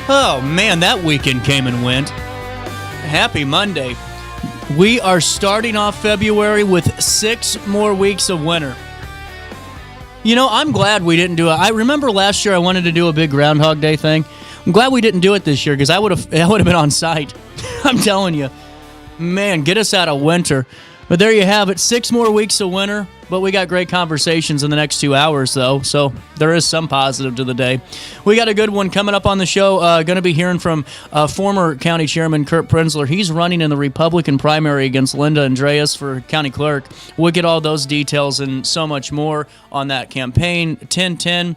Oh, man, that weekend came and went. Happy Monday. We are starting off February with 6 more weeks of winter. You know, I'm glad we didn't do it. I remember last year I wanted to do a big Groundhog Day thing. I'm glad we didn't do it this year because I would have been on site. I'm telling you. Man, get us out of winter. But there you have it. 6 more weeks of winter. But we got great conversations in the next 2 hours, though, so there is some positive to the day. We got a good one coming up on the show. Going to be hearing from former County Chairman Kurt Prenzler. He's running in the Republican primary against Linda Andreas for County Clerk. We'll get all those details and so much more on that campaign. 10:10.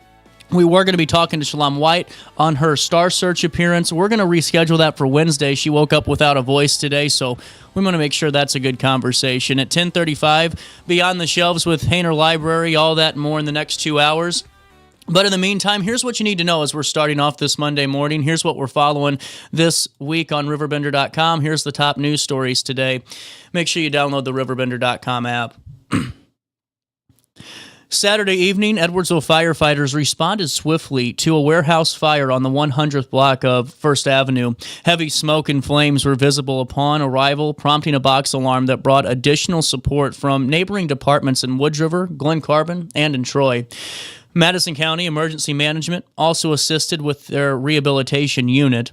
We were going to be talking to Shalom White on her Star Search appearance. We're going to reschedule that for Wednesday. She woke up without a voice today, so we want to make sure that's a good conversation. At 10:35, Beyond the Shelves with Hayner Library, all that and more in the next 2 hours. But in the meantime, here's what you need to know as we're starting off this Monday morning. Here's what we're following this week on RiverBender.com. Here's the top news stories today. Make sure you download the RiverBender.com app. Saturday evening, Edwardsville firefighters responded swiftly to a warehouse fire on the 100th block of First Avenue. Heavy smoke and flames were visible upon arrival, prompting a box alarm that brought additional support from neighboring departments in Wood River, Glen Carbon, and in Troy. Madison County Emergency Management also assisted with their rehabilitation unit.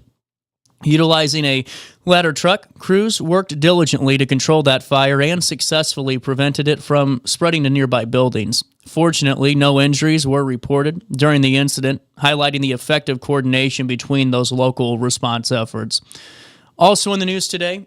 Utilizing a ladder truck, crews worked diligently to control that fire and successfully prevented it from spreading to nearby buildings. Fortunately, no injuries were reported during the incident, highlighting the effective coordination between those local response efforts. Also in the news today,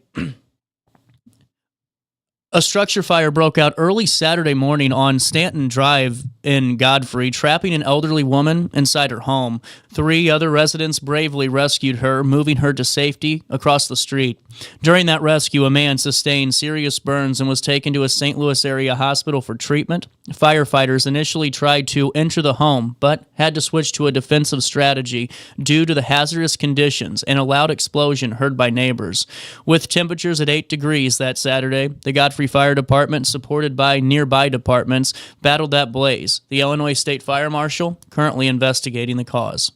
a structure fire broke out early Saturday morning on Stanton Drive in Godfrey, trapping an elderly woman inside her home. 3 other residents bravely rescued her, moving her to safety across the street. During that rescue, a man sustained serious burns and was taken to a St. Louis area hospital for treatment. Firefighters initially tried to enter the home, but had to switch to a defensive strategy due to the hazardous conditions and a loud explosion heard by neighbors. With temperatures at 8 degrees that Saturday, the Godfrey Fire Department, supported by nearby departments, battled that blaze. The Illinois State Fire Marshal currently investigating the cause.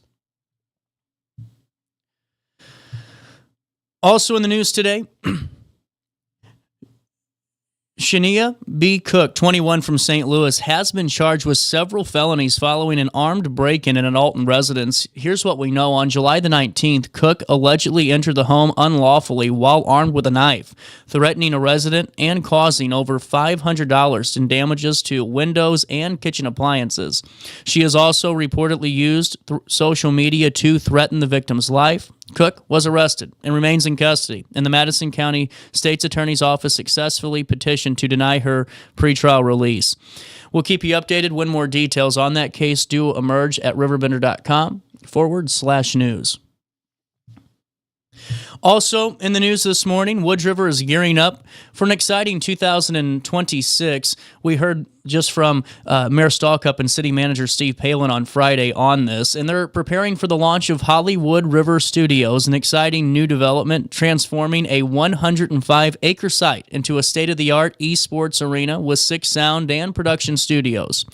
Also in the news today, Shania B. Cook, 21 from St. Louis, has been charged with several felonies following an armed break-in at an Alton residence. Here's what we know. On July the 19th, Cook allegedly entered the home unlawfully while armed with a knife, threatening a resident and causing over $500 in damages to windows and kitchen appliances. She has also reportedly used social media to threaten the victim's life. Cook was arrested and remains in custody, and the Madison County State's Attorney's Office successfully petitioned to deny her pretrial release. We'll keep you updated when more details on that case do emerge at RiverBender.com/news. Also, in the news this morning, Wood River is gearing up for an exciting 2026. We heard just from Mayor Stallcup and City Manager Steve Palin on Friday on this, and they're preparing for the launch of Hollywood River Studios, an exciting new development transforming a 105-acre site into a state-of-the-art esports arena with 6 sound and production studios.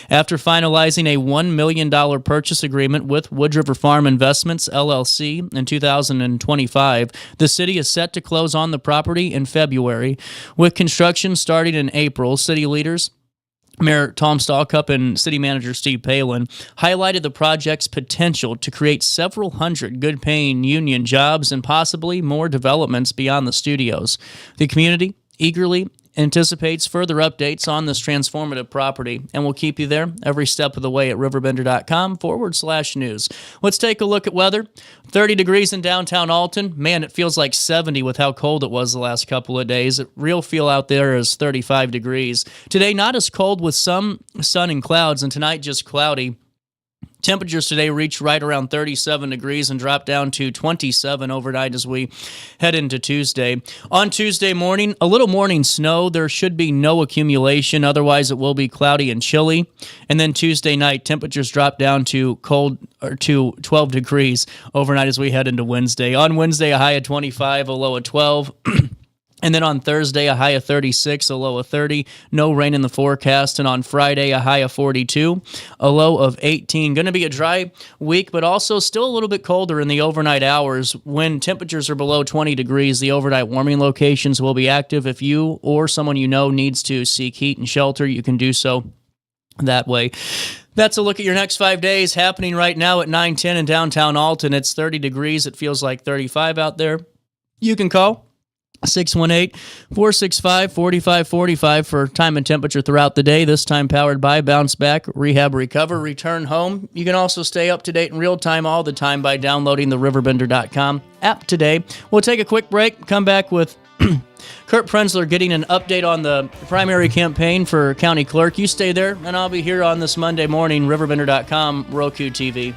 After finalizing a $1 million purchase agreement with Wood River Farm Investments, LLC, in 2025, the city is set to close on the property in February, with construction starting in April. City leaders, Mayor Tom Stallcup and City Manager Steve Palin, highlighted the project's potential to create several hundred good-paying union jobs and possibly more developments beyond the studios. The community eagerly anticipates further updates on this transformative property, and we'll keep you there every step of the way at RiverBender.com/news. Let's take a look at weather. 30 degrees in downtown Alton. Man, it feels like 70 with how cold it was the last couple of days. Real feel out there is 35 degrees. Today, not as cold with some sun and clouds, and tonight just cloudy. Temperatures today reached right around 37 degrees and dropped down to 27 overnight as we head into Tuesday. On Tuesday morning, a little morning snow. There should be no accumulation. Otherwise, it will be cloudy and chilly. And then Tuesday night, temperatures drop down to to 12 degrees overnight as we head into Wednesday. On Wednesday, a high of 25, a low of 12. And then on Thursday, a high of 36, a low of 30. No rain in the forecast. And on Friday, a high of 42, a low of 18. Going to be a dry week, but also still a little bit colder in the overnight hours. When temperatures are below 20 degrees, the overnight warming locations will be active. If you or someone you know needs to seek heat and shelter, you can do so that way. That's a look at your next 5 days happening right now at 9:10 in downtown Alton. It's 30 degrees. It feels like 35 out there. You can call 618-465-4545 for time and temperature throughout the day, this time powered by Bounce Back, Rehab, Recover, Return Home. You can also stay up to date in real time all the time by downloading the RiverBender.com app today. We'll take a quick break, come back with Kurt Prenzler getting an update on the primary campaign for County Clerk. You stay there, and I'll be here on this Monday morning, RiverBender.com, Roku TV.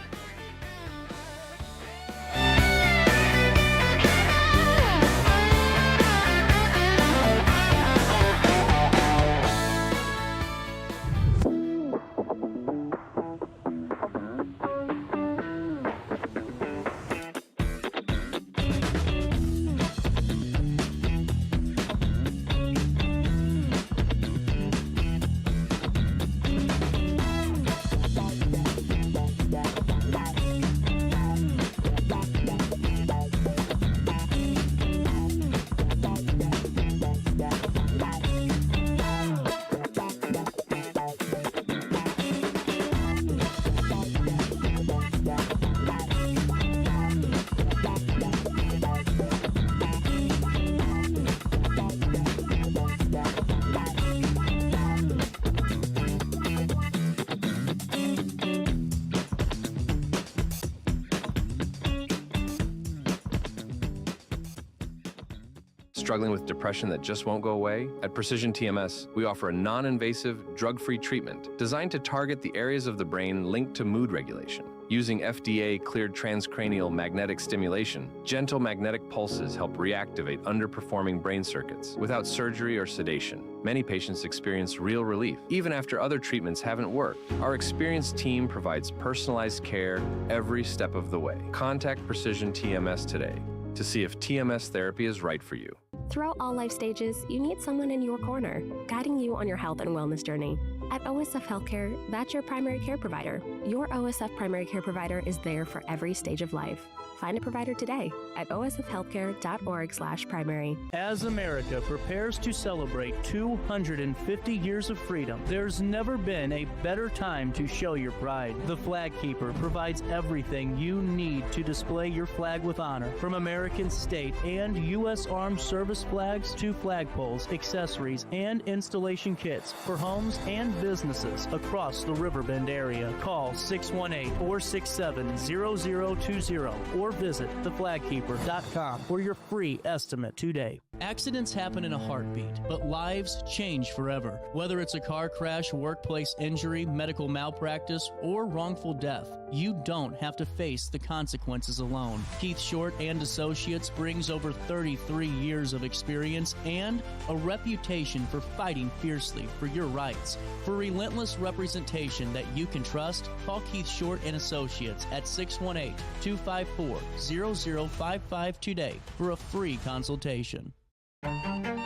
Struggling with depression that just won't go away? At Precision TMS, we offer a non-invasive, drug-free treatment designed to target the areas of the brain linked to mood regulation. Using FDA-cleared transcranial magnetic stimulation, gentle magnetic pulses help reactivate underperforming brain circuits without surgery or sedation. Many patients experience real relief, even after other treatments haven't worked. Our experienced team provides personalized care every step of the way. Contact Precision TMS today to see if TMS therapy is right for you. Throughout all life stages, you need someone in your corner, guiding you on your health and wellness journey. At OSF Healthcare, that's your primary care provider. Your OSF primary care provider is there for every stage of life. Find a provider today at osfhealthcare.org/primary. As America prepares to celebrate 250 years of freedom, there's never been a better time to show your pride. The Flag Keeper provides everything you need to display your flag with honor, from American state and U.S. Armed Service flags to flagpoles, accessories, and installation kits for homes and businesses across the Riverbend area. Call 618-467-0020 or visit theflagkeeper.com for your free estimate today. Accidents happen in a heartbeat, but lives change forever. Whether it's a car crash, workplace injury, medical malpractice, or wrongful death, you don't have to face the consequences alone. Keith Short and Associates brings over 33 years of experience and a reputation for fighting fiercely for your rights. For relentless representation that you can trust, call Keith Short and Associates at 618-254-0055 today for a free consultation.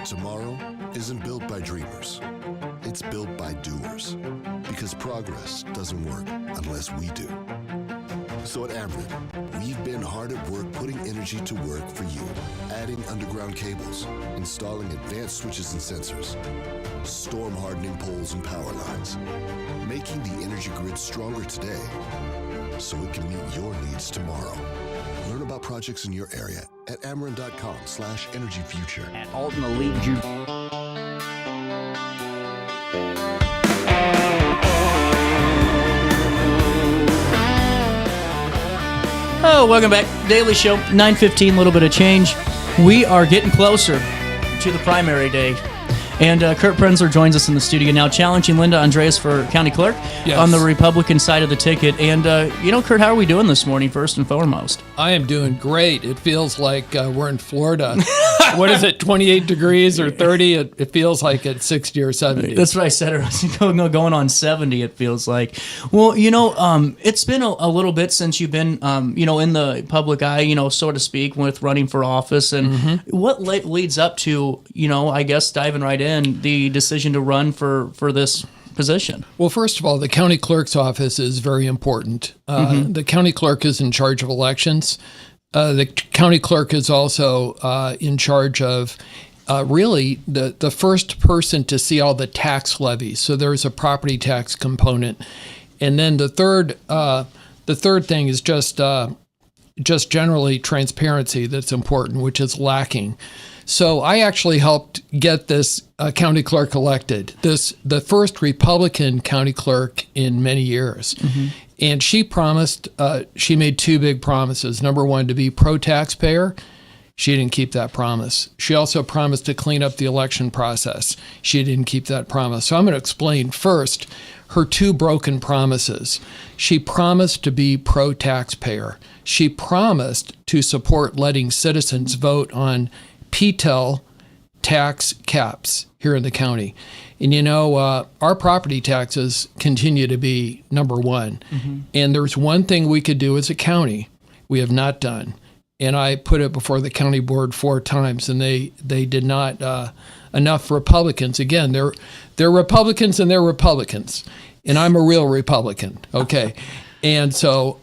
Tomorrow isn't built by dreamers. It's built by doers. Because progress doesn't work unless we do. So at Ameren, we've been hard at work putting energy to work for you. Adding underground cables, installing advanced switches and sensors, storm hardening poles and power lines, making the energy grid stronger today so it can meet your needs tomorrow. Learn about projects in your area at Ameren.com/energyfuture. At Alton, the lead you. Oh, welcome back. Daily Show, 9:15, a little bit of change. We are getting closer to the primary day. And Kurt Prenzler joins us in the studio now, challenging Linda Andreas for County Clerk Yes. on the Republican side of the ticket. And, Kurt, how are we doing this morning, first and foremost? I am doing great. It feels like we're in Florida. What is it, 28 degrees or 30? It feels like it's 60 or 70. That's what I said. Going on 70, it feels like. Well, it's been a little bit since you've been, in the public eye, so to speak, with running for office. And what leads up to, I guess diving right in, the decision to run for this position? Well, first of all, the county clerk's office is very important. The county clerk is in charge of elections. The county clerk is also in charge of really the first person to see all the tax levies. So there's a property tax component. And then the third thing is just generally transparency that's important, which is lacking. So I actually helped get this county clerk elected, the first Republican county clerk in many years. And she made two big promises. Number one, to be pro-taxpayer. She didn't keep that promise. She also promised to clean up the election process. She didn't keep that promise. So I'm going to explain first her two broken promises. She promised to be pro-taxpayer. She promised to support letting citizens vote on PTEL tax caps here in the county. And our property taxes continue to be number one. And there's one thing we could do as a county we have not done. And I put it before the county board 4 times, and they did not, enough Republicans. Again, they're Republicans and they're Republicans. And I'm a real Republican, okay? And so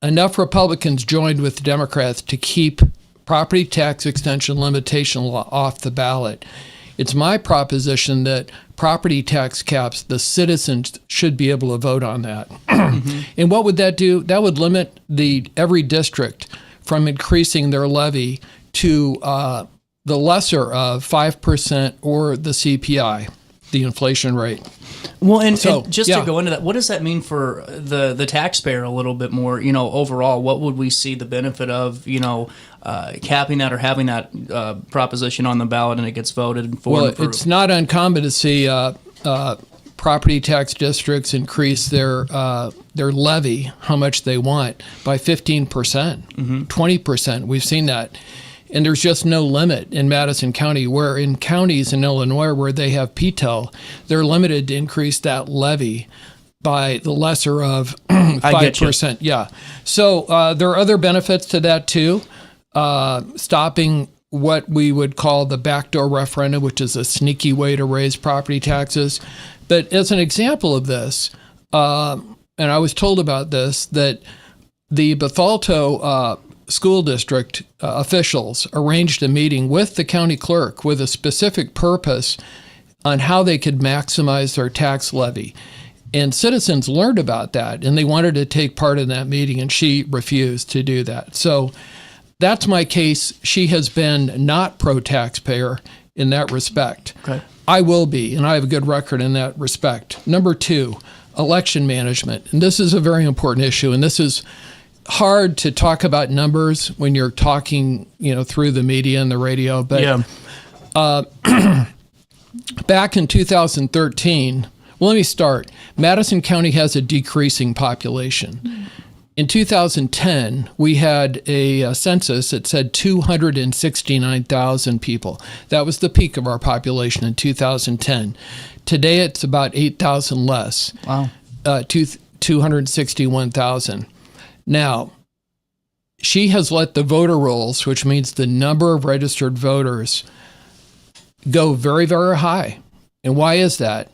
enough Republicans joined with the Democrats to keep property tax extension limitation law off the ballot. It's my proposition that property tax caps, the citizens should be able to vote on that. And what would that do? That would limit every district from increasing their levy to the lesser of 5% or the CPI, the inflation rate. Well, and just to go into that, what does that mean for the taxpayer a little bit more, overall? What would we see the benefit of, capping that or having that proposition on the ballot and it gets voted for? Well, it's not uncommon to see property tax districts increase their levy, how much they want, by 15%, 20%. We've seen that. And there's just no limit in Madison County, where in counties in Illinois where they have PTEL, they're limited to increase that levy by the lesser of 5%. Yeah. So there are other benefits to that too. Stopping what we would call the backdoor referendum, which is a sneaky way to raise property taxes. But as an example of this, and I was told about this, that the Bethalto school district officials arranged a meeting with the county clerk with a specific purpose on how they could maximize their tax levy. And citizens learned about that, and they wanted to take part in that meeting, and she refused to do that. So that's my case. She has been not pro-taxpayer in that respect. Okay. I will be, and I have a good record in that respect. Number 2, election management. And this is a very important issue, and this is hard to talk about numbers when you're talking, through the media and the radio. But back in 2013, well, let me start. Madison County has a decreasing population. In 2010, we had a census that said 269,000 people. That was the peak of our population in 2010. Today, it's about 8,000 less. Wow. 261,000. Now, she has let the voter rolls, which means the number of registered voters, go very, very high. And why is that?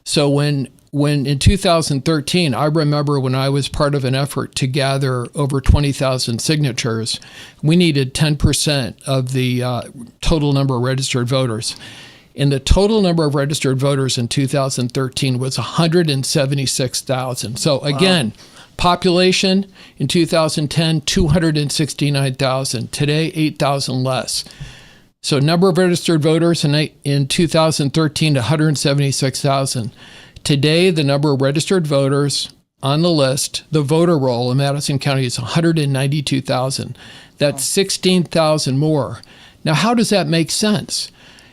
So when in 2013, I remember when I was part of an effort to gather over 20,000 signatures, we needed 10% of the total number of registered voters. And the total number of registered voters in 2013 was 176,000. So again, population in 2010, 269,000. Today, 8,000 less. So number of registered voters in 2013, 176,000. Today, the number of registered voters on the list, the voter roll in Madison County, is 192,000. That's 16,000 more. Now, how does that make sense?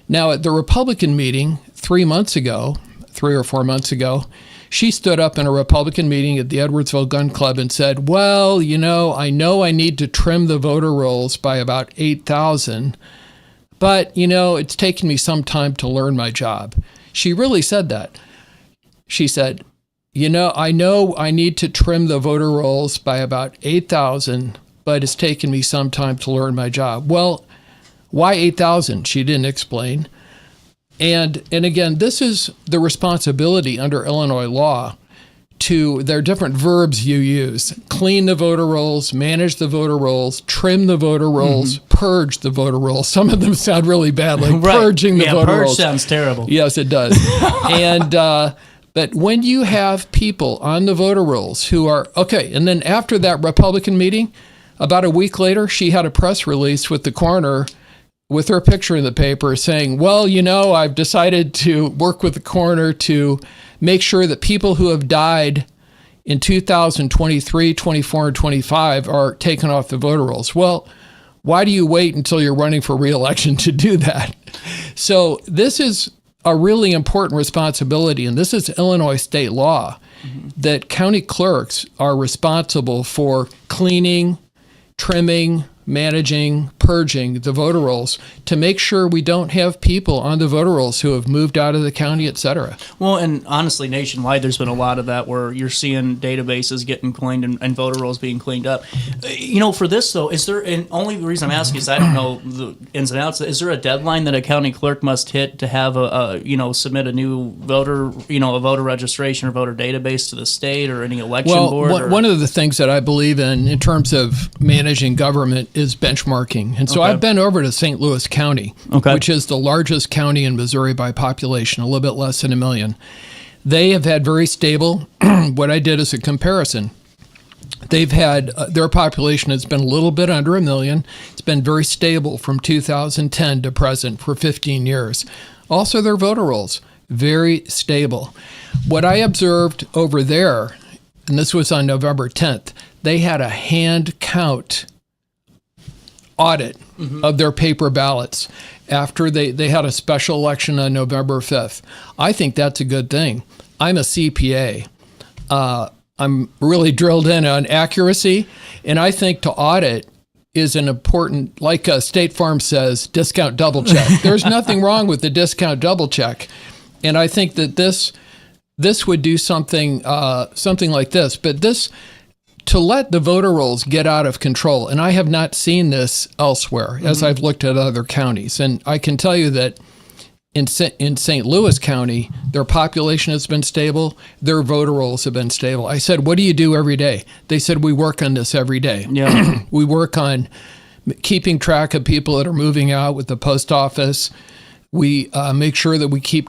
Now, at the Republican meeting 3 or 4 months ago, she stood up in a Republican meeting at the Edwardsville Gun Club and said, well, I know I need to trim the voter rolls by about 8,000, but, it's taken me some time to learn my job. She really said that. She said, I know I need to trim the voter rolls by about 8,000, but it's taken me some time to learn my job. Well, why 8,000? She didn't explain. And again, this is the responsibility under Illinois law there are different verbs you use. Clean the voter rolls, manage the voter rolls, trim the voter rolls, purge the voter rolls. Some of them sound really bad, like purging the voter rolls. Purge sounds terrible. Yes, it does. And but when you have people on the voter rolls who are, okay, and then after that Republican meeting, about a week later, she had a press release with the coroner with her picture in the paper saying, well, I've decided to work with the coroner to make sure that people who have died in 2023, 24, and 25 are taken off the voter rolls. Well, why do you wait until you're running for re-election to do that? So this is a really important responsibility, and this is Illinois state law, that county clerks are responsible for cleaning, trimming, managing, purging the voter rolls to make sure we don't have people on the voter rolls who have moved out of the county, et cetera. Well, and honestly, nationwide, there's been a lot of that where you're seeing databases getting cleaned and voter rolls being cleaned up. For this, though, is there, and only reason I'm asking is I don't know the ins and outs, is there a deadline that a county clerk must hit to have submit a new voter, a voter registration or voter database to the state or any election board? Well, one of the things that I believe in terms of managing government is benchmarking. And so I've been over to St. Louis County, which is the largest county in Missouri by population, a little bit less than 1 million. They have had very stable, what I did is a comparison. They've had, their population has been a little bit under 1 million. It's been very stable from 2010 to present for 15 years. Also their voter rolls, very stable. What I observed over there, and this was on November 10th, they had a hand count audit of their paper ballots after they had a special election on November 5th. I think that's a good thing. I'm a CPA. I'm really drilled in on accuracy, and I think to audit is an important, like State Farm says, discount double check. There's nothing wrong with the discount double check. And I think that this would do something like this, but this, to let the voter rolls get out of control, and I have not seen this elsewhere as I've looked at other counties. And I can tell you that in St. Louis County, their population has been stable, their voter rolls have been stable. I said, what do you do every day? They said, we work on this every day. Yeah. We work on keeping track of people that are moving out with the post office. We make sure that we keep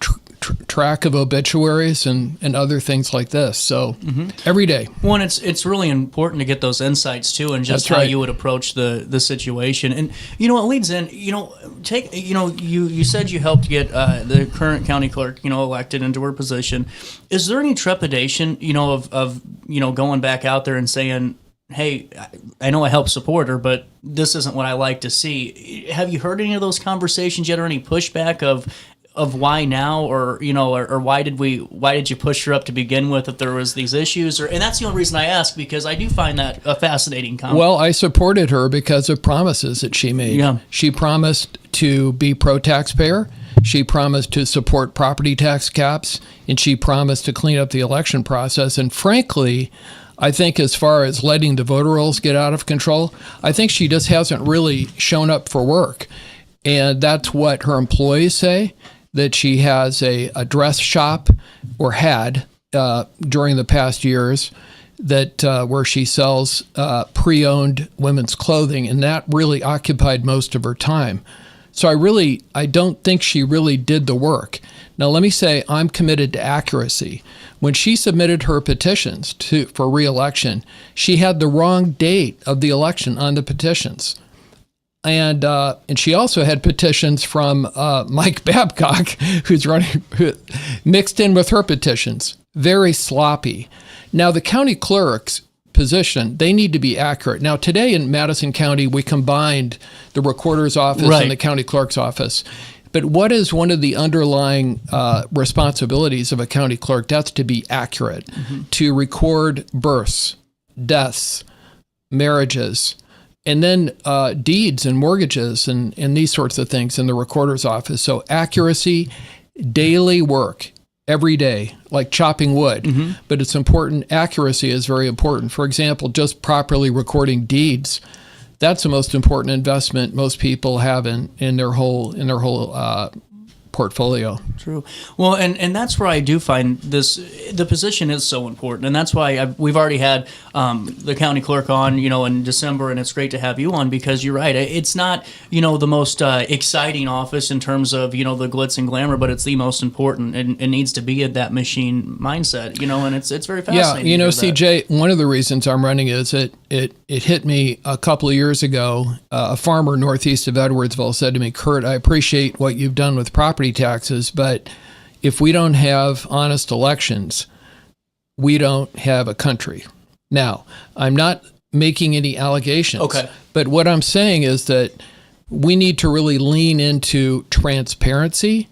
track of obituaries and other things like this. So every day. Well, and it's really important to get those insights too, and just how you would approach the situation. And it leads in. You said you helped get the current county clerk elected into her position. Is there any trepidation of going back out there and saying, hey, I know I helped support her, but this isn't what I like to see? Have you heard any of those conversations yet, or any pushback of why now, or why did you push her up to begin with if there was these issues? And that's the only reason I ask, because I do find that a fascinating comment. Well, I supported her because of promises that she made. Yeah. She promised to be pro-taxpayer. She promised to support property tax caps, and she promised to clean up the election process. And frankly, I think as far as letting the voter rolls get out of control, I think she just hasn't really shown up for work. And that's what her employees say, that she has a dress shop, or had during the past years, that where she sells pre-owned women's clothing, and that really occupied most of her time. So I don't think she really did the work. Now, let me say, I'm committed to accuracy. When she submitted her petitions for re-election, she had the wrong date of the election on the petitions. And she also had petitions from Mike Babcock, who's running, mixed in with her petitions. Very sloppy. Now, the county clerk's position, they need to be accurate. Now, today in Madison County, we combined the recorder's office and the county clerk's office. But what is one of the underlying responsibilities of a county clerk? That's to be accurate, to record births, deaths, marriages, and then deeds and mortgages and these sorts of things in the recorder's office. So accuracy, daily work, every day, like chopping wood. But it's important. Accuracy is very important. For example, just properly recording deeds. That's the most important investment most people have in their whole portfolio. True. Well, and that's where I do find the position is so important, and that's why we've already had the county clerk on, in December, and it's great to have you on, because you're right. It's not, the most exciting office in terms of, the glitz and glamour, but it's the most important, and it needs to be at that machine mindset, and it's very fascinating. Yeah, CJ, one of the reasons I'm running is it hit me a couple of years ago. A farmer northeast of Edwardsville said to me, "Kurt, I appreciate what you've done with property taxes, but if we don't have honest elections, we don't have a country." Now, I'm not making any allegations, okay, but what I'm saying is that we need to really lean into transparency.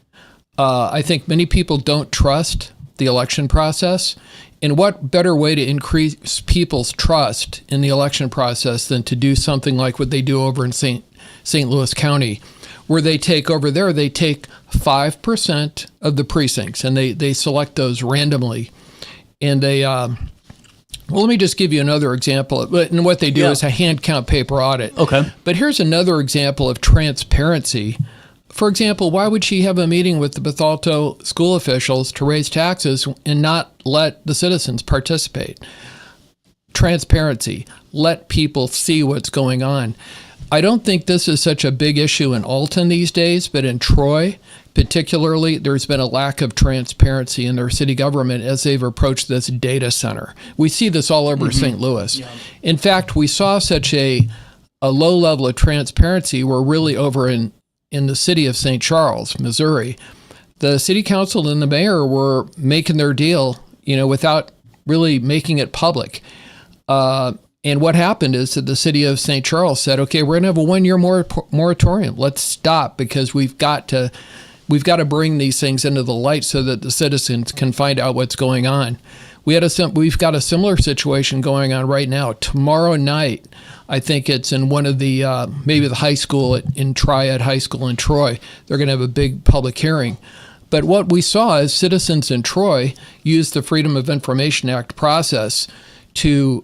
I think many people don't trust the election process. And what better way to increase people's trust in the election process than to do something like what they do over in St. Louis County, where they take 5% of the precincts, and they select those randomly. And they, well, let me just give you another example. And what they do is a hand count paper audit. Okay. But here's another example of transparency. For example, why would she have a meeting with the Bethalto school officials to raise taxes and not let the citizens participate? Transparency. Let people see what's going on. I don't think this is such a big issue in Alton these days, but in Troy, particularly, there's been a lack of transparency in their city government as they've approached this data center. We see this all over St. Louis. Yeah. In fact, we saw such a low level of transparency. We're really over in the city of St. Charles, Missouri. The city council and the mayor were making their deal, without really making it public. And what happened is that the city of St. Charles said, okay, we're going to have a 1-year moratorium. Let's stop, because we've got to bring these things into the light so that the citizens can find out what's going on. We've got a similar situation going on right now. Tomorrow night, I think it's in one of the, maybe the high school in Triad High School in Troy. They're going to have a big public hearing. But what we saw is citizens in Troy used the Freedom of Information Act process to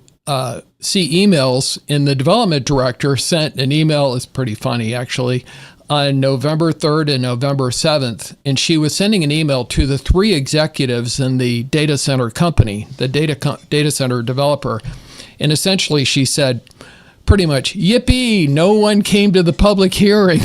see emails, and the development director sent an email. It's pretty funny, actually, on November 3rd and November 7th, and she was sending an email to the 3 executives in the data center company, the data center developer, and essentially she said, pretty much, yippee, no one came to the public hearing.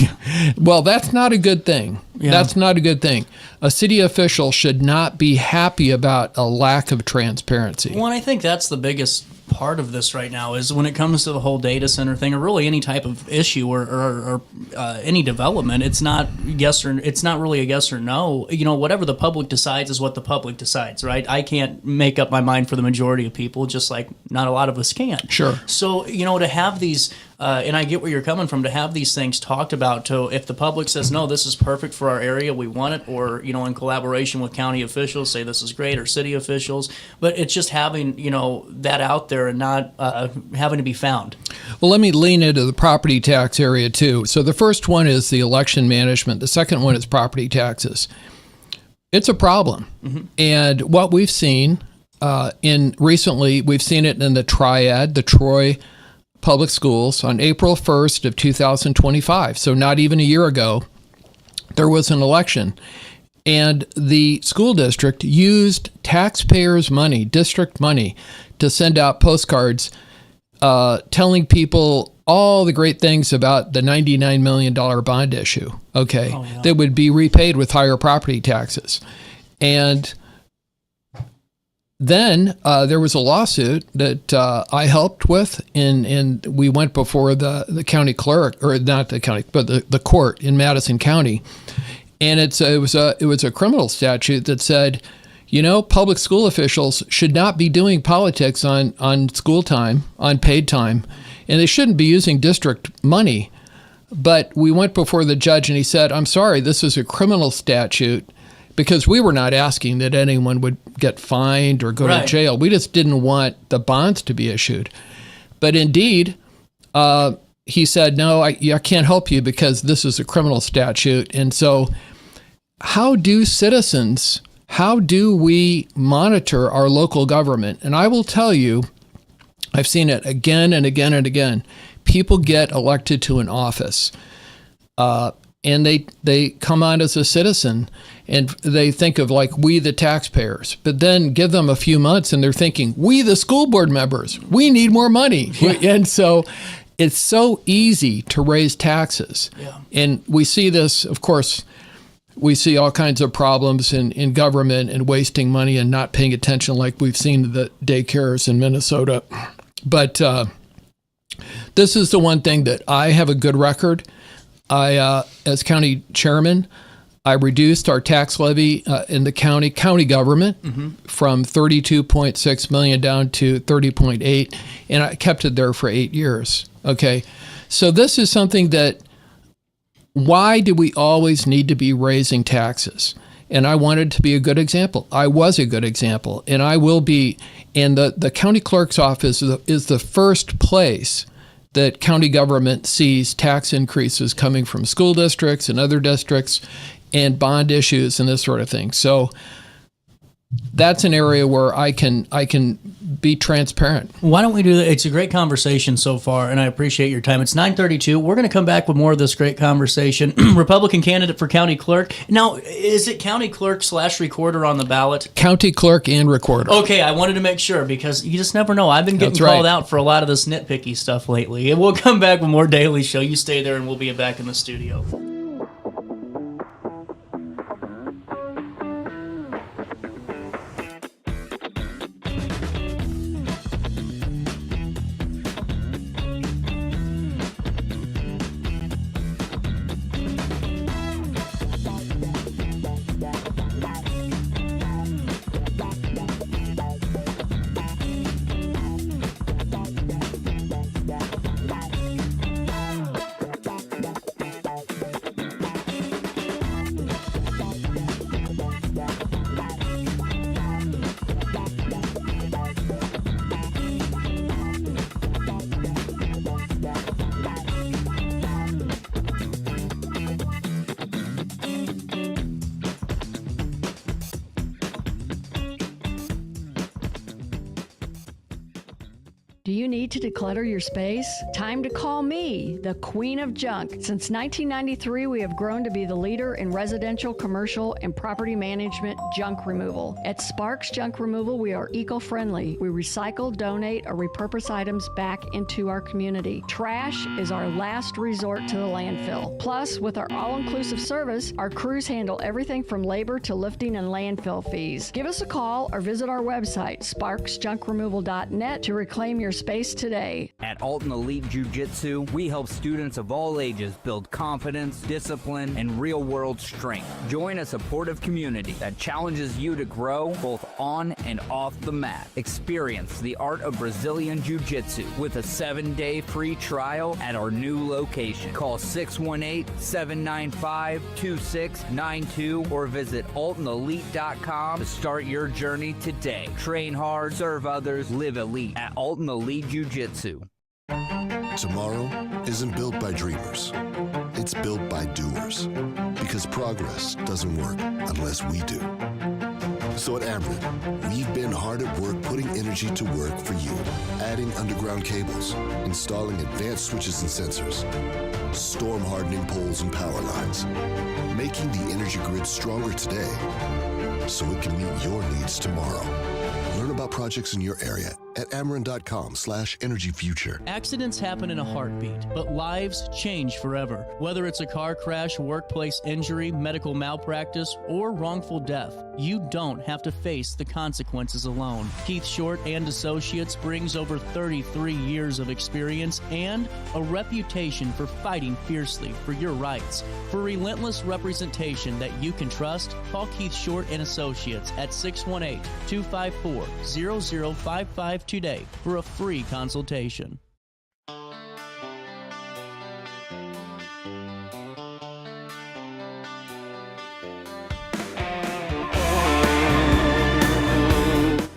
Well, that's not a good thing. Yeah. That's not a good thing. A city official should not be happy about a lack of transparency. Well, and I think that's the biggest part of this right now is when it comes to the whole data center thing, or really any type of issue or any development. It's not really a yes or no. Whatever the public decides is what the public decides, right? I can't make up my mind for the majority of people, just like not a lot of us can. Sure. So to have these. And I get where you're coming from, to have these things talked about. To if the public says, no, this is perfect for our area, we want it, or in collaboration with county officials, say this is great, or city officials. But it's just having that out there and not having to be found. Well, let me lean into the property tax area too. So the first one is the election management. The second one is property taxes. It's a problem, and what we've seen recently, we've seen it in the Triad, the Troy Public Schools, on April 1st of 2025. So not even a year ago, there was an election. And the school district used taxpayers' money, district money, to send out postcards telling people all the great things about the $99 million bond issue, that would be repaid with higher property taxes. And then there was a lawsuit that I helped with, and we went before the county clerk, or not the county, but the court in Madison County, and it was a criminal statute that said, public school officials should not be doing politics on school time, on paid time, and they shouldn't be using district money But we went before the judge and he said, I'm sorry, this is a criminal statute, because we were not asking that anyone would get fined or go to jail. We just didn't want the bonds to be issued. But indeed, he said, no, I can't help you because this is a criminal statute. And so how do we monitor our local government? And I will tell you, I've seen it again and again and again. People get elected to an office, and they come on as a citizen, and they think of like we the taxpayers, but then give them a few months and they're thinking, we the school board members, we need more money. And so it's so easy to raise taxes. Yeah. And we see this, of course, we see all kinds of problems in government and wasting money and not paying attention, like we've seen the daycares in Minnesota. But this is the one thing that I have a good record. As county chairman, I reduced our tax levy in the county government from $32.6 million down to $30.8, and I kept it there for 8 years. Okay, so this is something that, why do we always need to be raising taxes? And I wanted to be a good example. I was a good example, and I will be. And the county clerk's office is the first place that county government sees tax increases coming from school districts and other districts and bond issues and this sort of thing. So that's an area where I can be transparent. Why don't we do that? It's a great conversation so far, and I appreciate your time. It's 9:32. We're going to come back with more of this great conversation. Republican candidate for county clerk. Now, is it county clerk / recorder on the ballot? County clerk and recorder. Okay, I wanted to make sure because you just never know. I've been getting called out for a lot of this nitpicky stuff lately. And we'll come back with more Daily Show. You stay there, and we'll be back in the studio. Do you need to declutter your space? Time to call me, the Queen of Junk. Since 1993, we have grown to be the leader in residential, commercial, and property management junk removal. At Sparks Junk Removal, we are eco-friendly. We recycle, donate, or repurpose items back into our community. Trash is our last resort to the landfill. Plus, with our all-inclusive service, our crews handle everything from labor to lifting and landfill fees. Give us a call or visit our website, sparksjunkremoval.net, to reclaim your space today. At Alton Elite Jiu-Jitsu, we help students of all ages build confidence, discipline, and real-world strength. Join a supportive community that challenges you to grow both on and off the mat. Experience the art of Brazilian Jiu-Jitsu with a 7-day free trial at our new location. Call 618-795-2692 or visit altonelite.com to start your journey today. Train hard, serve others, live elite at Alton Elite Jiu-Jitsu. Tomorrow isn't built by dreamers. It's built by doers. Because progress doesn't work unless we do. So at Ameren, we've been hard at work putting energy to work for you. Adding underground cables, installing advanced switches and sensors, storm hardening poles and power lines, making the energy grid stronger today so it can meet your needs tomorrow. Learn about projects in your area at Ameren.com/energyfuture. Accidents happen in a heartbeat, but lives change forever. Whether it's a car crash, workplace injury, medical malpractice, or wrongful death, you don't have to face the consequences alone. Keith Short and Associates brings over 33 years of experience and a reputation for fighting fiercely for your rights. For relentless representation that you can trust, call Keith Short and Associates at 618-254-0055 today for a free consultation.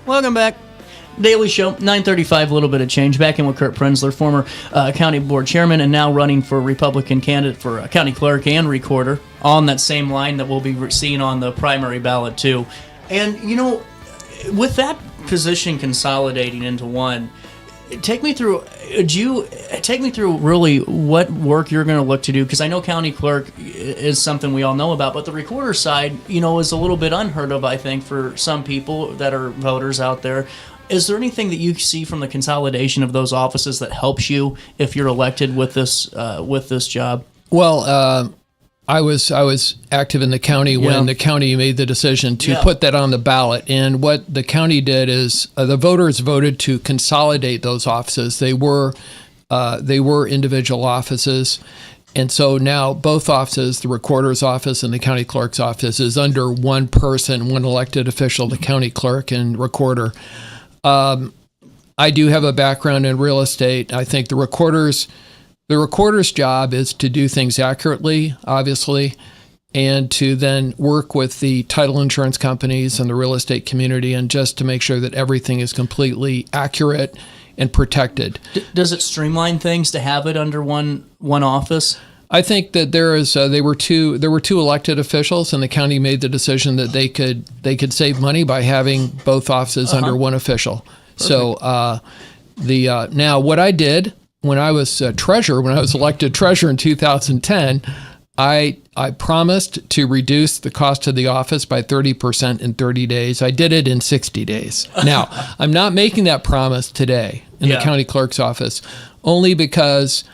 Welcome back. Daily Show, 9:35, a little bit of change. Back in with Kurt Prenzler, former county board chairman and now running for Republican candidate for county clerk and recorder, on that same line that we'll be seeing on the primary ballot too. And, you know, with that position consolidating into one, take me through really what work you're going to look to do, because I know county clerk is something we all know about, but the recorder side, you know, is a little bit unheard of, I think, for some people that are voters out there. Is there anything that you see from the consolidation of those offices that helps you if you're elected with this job? Well, I was active in the county when the county made the decision to put that on the ballot. And what the county did is the voters voted to consolidate those offices. They were individual offices. And so now both offices, the recorder's office and the county clerk's office, is under one person, one elected official, the county clerk and recorder. I do have a background in real estate. I think the recorder's job is to do things accurately, obviously, and to then work with the title insurance companies and the real estate community, and just to make sure that everything is completely accurate and protected. Does it streamline things to have it under one office? I think that there were two elected officials, and the county made the decision that they could save money by having both offices under one official. Perfect. So now what I did when I was treasurer, when I was elected treasurer in 2010, I promised to reduce the cost of the office by 30% in 30 days. I did it in 60 days. Now, I'm not making that promise today in the county clerk's office, only because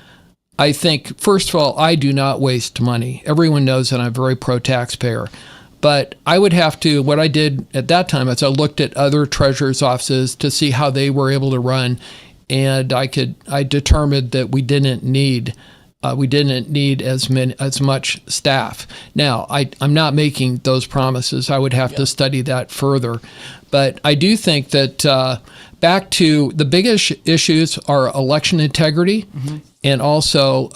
I think, first of all, I do not waste money. Everyone knows that I'm very pro-taxpayer. But I would have to, what I did at that time is I looked at other treasurer's offices to see how they were able to run, and I determined that we didn't need as much staff. Now, I'm not making those promises. I would have to study that further. But I do think that back to the biggest issues are election integrity, and also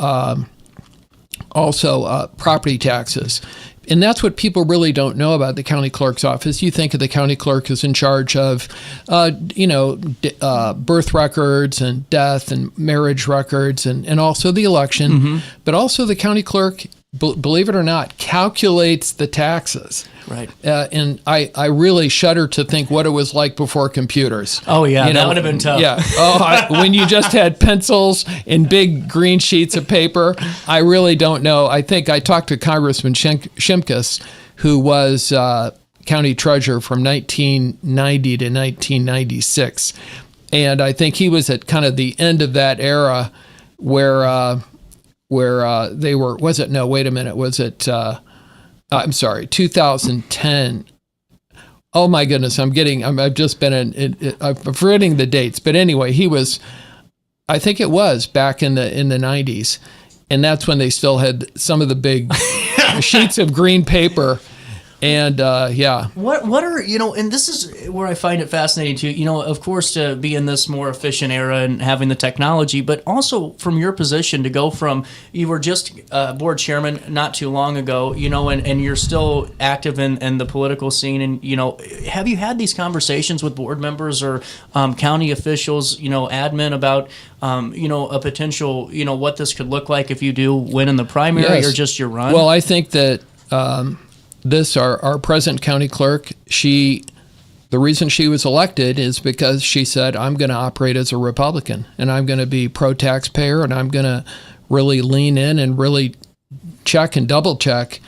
property taxes. And that's what people really don't know about the county clerk's office. You think of the county clerk as in charge of, birth records and death and marriage records and also the election. But also the county clerk, believe it or not, calculates the taxes. Right. And I really shudder to think what it was like before computers. Oh, yeah, that would have been tough. Yeah. When you just had pencils and big green sheets of paper, I really don't know. I think I talked to Congressman Shimkus, who was county treasurer from 1990 to 1996. And I think he was at kind of the end of that era where they were, was it, no, wait a minute, was it, I'm sorry, 2010. Oh my goodness, I've just been I'm forgetting the dates. But anyway, he was, I think it was back in the 90s. And that's when they still had some of the big sheets of green paper. And what are, and this is where I find it fascinating too, of course, to be in this more efficient era and having the technology, but also from your position to go from, you were just board chairman not too long ago, and you're still active in the political scene. And, have you had these conversations with board members or county officials, admin about, a potential, what this could look like if you do win in the primary or just your run? Well, I think that, our present county clerk, the reason she was elected is because she said, I'm going to operate as a Republican, and I'm going to be pro-taxpayer, and I'm going to really lean in and really check and double check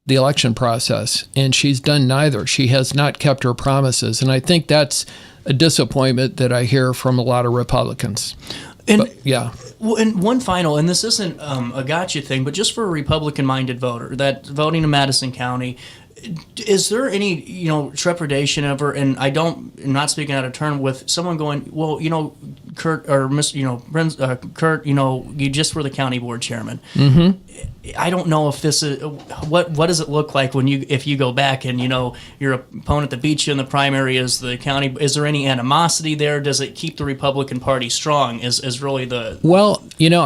the election process. And she's done neither. She has not kept her promises. And I think that's a disappointment that I hear from a lot of Republicans. And one final, and this isn't a gotcha thing, but just for a Republican-minded voter that's voting in Madison County, is there any trepidation ever? And I'm not speaking out of turn with someone going, well, Kurt or Kurt, you just were the county board chairman. I don't know if this is what does it look like if you go back and your opponent that beats you in the primary is the county. Is there any animosity there? Does it keep the Republican Party strong? Is really the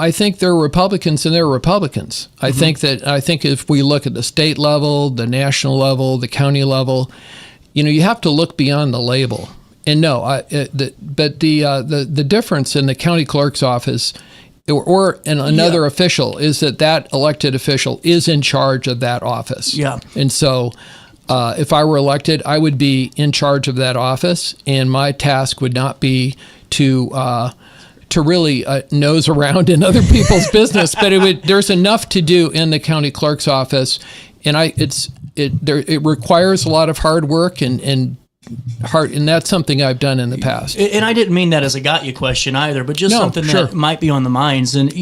I think there are Republicans and there are Republicans. I think if we look at the state level, the national level, the county level, you have to look beyond the label. the difference in the county clerk's office or in another official is that elected official is in charge of that office. Yeah. And so if I were elected, I would be in charge of that office, and my task would not be to really nose around in other people's business, but there's enough to do in the county clerk's office, and it requires a lot of hard work and that's something I've done in the past. And I didn't mean that as a got you question either, but just something that might be on the minds. And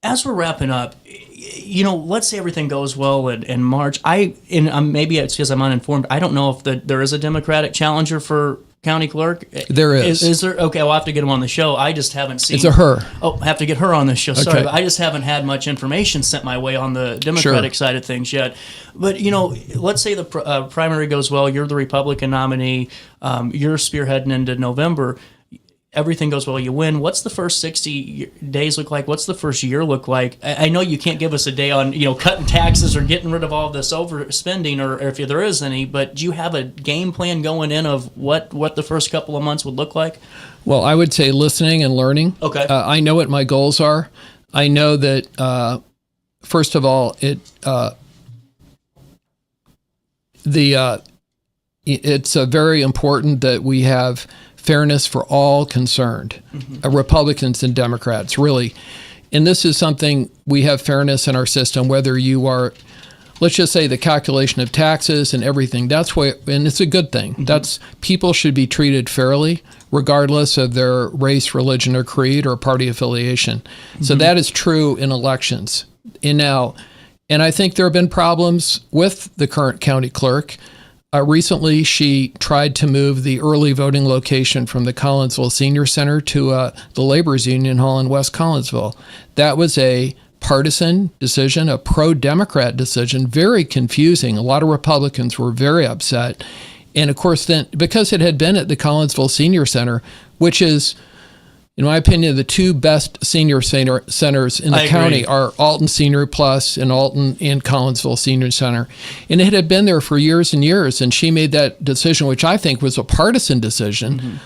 as we're wrapping up, let's say everything goes well in March. Maybe it's because I'm uninformed. I don't know if there is a Democratic challenger for county clerk. There is. Is there? Okay, we'll have to get him on the show. I just haven't seen. It's a her. Oh, have to get her on the show. Sorry, Okay. but I just haven't had much information sent my way on the Democratic side of things yet. But let's say the primary goes well. You're the Republican nominee. You're spearheading into November. Everything goes well, you win. What's the first 60 days look like? What's the first year look like? I know you can't give us a day on cutting taxes or getting rid of all this overspending, or if there is any, but do you have a game plan going in of what the first couple of months would look like? Well, I would say listening and learning. Okay. I know what my goals are. I know that, first of all, it's very important that we have fairness for all concerned, Republicans and Democrats, really. And this is something, we have fairness in our system, whether you are, let's just say the calculation of taxes and everything, and it's a good thing. People should be treated fairly, regardless of their race, religion, or creed, or party affiliation. So that is true in elections. And I think there have been problems with the current county clerk. Recently, she tried to move the early voting location from the Collinsville Senior Center to the Laborers Union Hall in West Collinsville. That was a partisan decision, a pro-Democrat decision, very confusing. A lot of Republicans were very upset. And of course, then, because it had been at the Collinsville Senior Center, which is, in my opinion, the two best senior centers in the county are Alton Senior Plus and Alton and Collinsville Senior Center. And it had been there for years and years, and she made that decision, which I think was a partisan decision.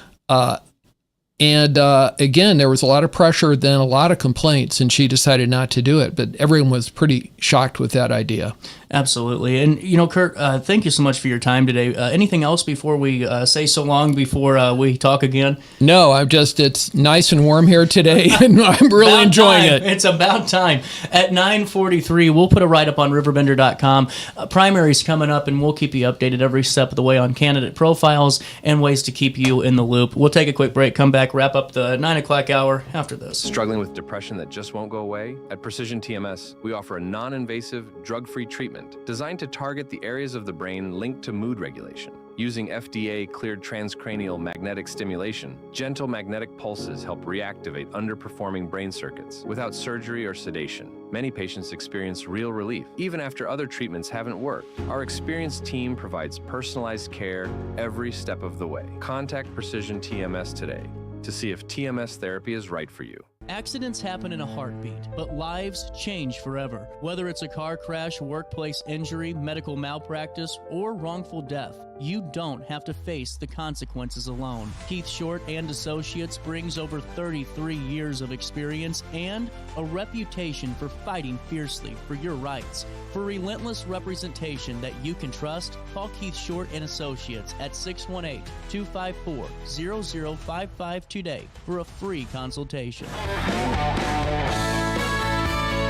Again, there was a lot of pressure, then a lot of complaints, and she decided not to do it. But everyone was pretty shocked with that idea. Absolutely. And, Kurt, thank you so much for your time today. Anything else before we say so long before we talk again? No, it's nice and warm here today, and I'm really enjoying it. It's about time. At 9:43, we'll put a write-up on RiverBender.com. Primary's coming up, and we'll keep you updated every step of the way on candidate profiles and ways to keep you in the loop. We'll take a quick break, come back, wrap up the 9 o'clock hour after this. Struggling with depression that just won't go away? At Precision TMS, we offer a non-invasive, drug-free treatment designed to target the areas of the brain linked to mood regulation. Using FDA-cleared transcranial magnetic stimulation, gentle magnetic pulses help reactivate underperforming brain circuits without surgery or sedation. Many patients experience real relief, even after other treatments haven't worked. Our experienced team provides personalized care every step of the way. Contact Precision TMS today to see if TMS therapy is right for you. Accidents happen in a heartbeat, but lives change forever. Whether it's a car crash, workplace injury, medical malpractice, or wrongful death, you don't have to face the consequences alone. Keith Short and Associates brings over 33 years of experience and a reputation for fighting fiercely for your rights. For relentless representation that you can trust, call Keith Short and Associates at 618-254-0055 today for a free consultation.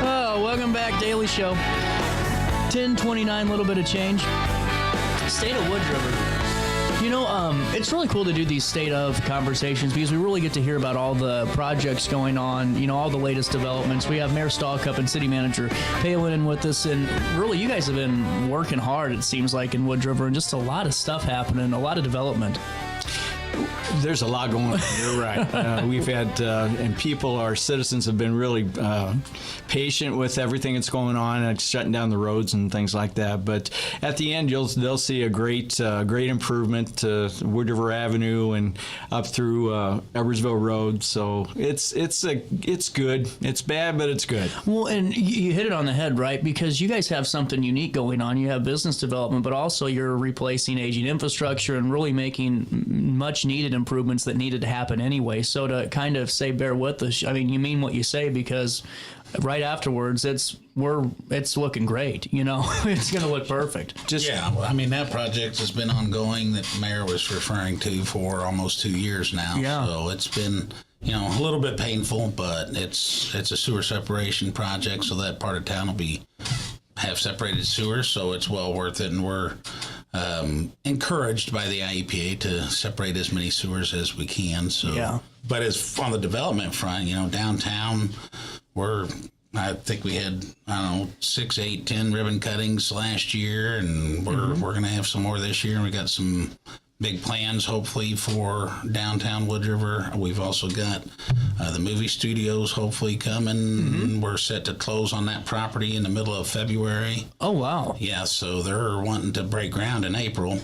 Oh, welcome back, Daily Show. 10:29, little bit of change. State of Wood River. It's really cool to do these state of conversations because we really get to hear about all the projects going on, all the latest developments. We have Mayor Stallcup and City Manager Palin with us, and really you guys have been working hard, it seems like, in Wood River, and just a lot of stuff happening, a lot of development. There's a lot going on. You're right. We've had, and our citizens have been really patient with everything that's going on, and shutting down the roads and things like that. But at the end, they'll see a great improvement to Wood River Avenue and up through Edwardsville Road. So it's good. It's bad, but it's good. Well, and you hit it on the head, right? Because you guys have something unique going on. You have business development, but also you're replacing aging infrastructure and really making much much needed improvements that needed to happen anyway. So to kind of say, bear with us, I mean, you mean what you say, because right afterwards, it's looking great. You know, it's going to look perfect. I mean, that project has been ongoing that the mayor was referring to for almost 2 years now. Yeah. So it's been, you know, a little bit painful, but it's a sewer separation project, so that part of town will have separated sewers, so it's well worth it, and we're encouraged by the IEPA to separate as many sewers as we can. So, yeah. But as on the development front, you know, downtown, I think we had, 6, 8, 10 ribbon cuttings last year, and we're going to have some more this year. And we got some big plans, hopefully, for downtown Wood River. We've also got the movie studios hopefully coming. We're set to close on that property in the middle of February. Oh, wow. Yeah, so they're wanting to break ground in April.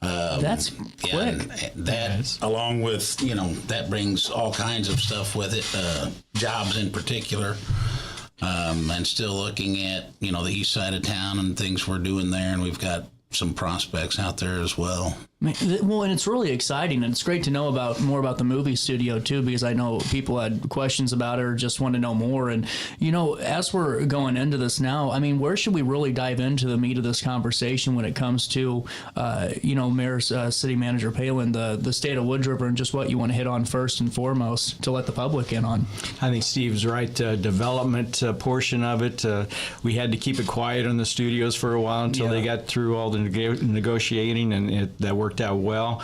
That's quick. That, along with, you know, that brings all kinds of stuff with it, jobs in particular. And still looking at, you know, the east side of town and things we're doing there, and we've got some prospects out there as well. Well, and it's really exciting, and it's great to know more about the movie studio too, because I know people had questions about it or just want to know more. And you know, as we're going into this now, I mean, where should we really dive into the meat of this conversation when it comes to, you know, Mayor's City Manager Palin, the state of Wood River, and just what you want to hit on first and foremost to let the public in on? I think Steve's right. Development portion of it, we had to keep it quiet on the studios for a while until they got through all the negotiating, and that worked out well.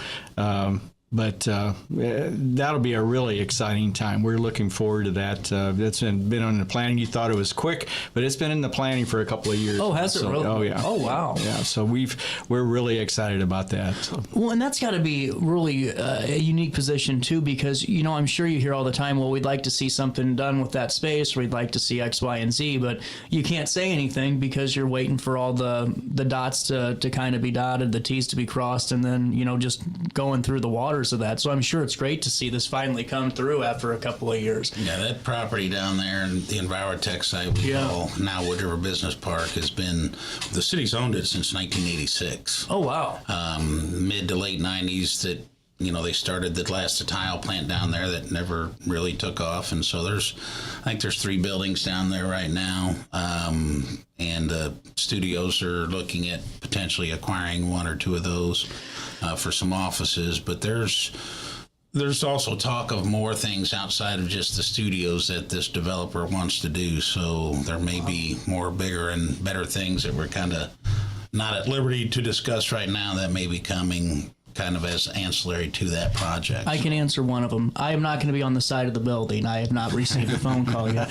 But that'll be a really exciting time. We're looking forward to that. That's been on the planning. You thought it was quick, but it's been in the planning for a couple of years. Oh, has it really? Oh, yeah. Oh, wow. Yeah, so we're really excited about that. So. Well, and that's got to be really a unique position, too, because, you know, I'm sure you hear all the time, well, we'd like to see something done with that space, or we'd like to see X, Y, and Z, but you can't say anything because you're waiting for all the dots to kind of be dotted, the T's to be crossed, and then, you know, just going through the waters of that. So I'm sure it's great to see this finally come through after a couple of years. Yeah, that property down there and the Envirotech site we call now Wood River Business Park has been, the city's owned it since 1986. Oh, wow. Mid to late 90s that, you know, they started the glass to tile plant down there that never really took off. And so I think there's 3 buildings down there right now. And studios are looking at potentially acquiring 1 or 2 of those for some offices. But there's also talk of more things outside of just the studios that this developer wants to do. So there may be more bigger and better things that we're kind of not at liberty to discuss right now that may be coming kind of as ancillary to that project. I can answer one of them. I am not going to be on the side of the building. I have not received a phone call yet.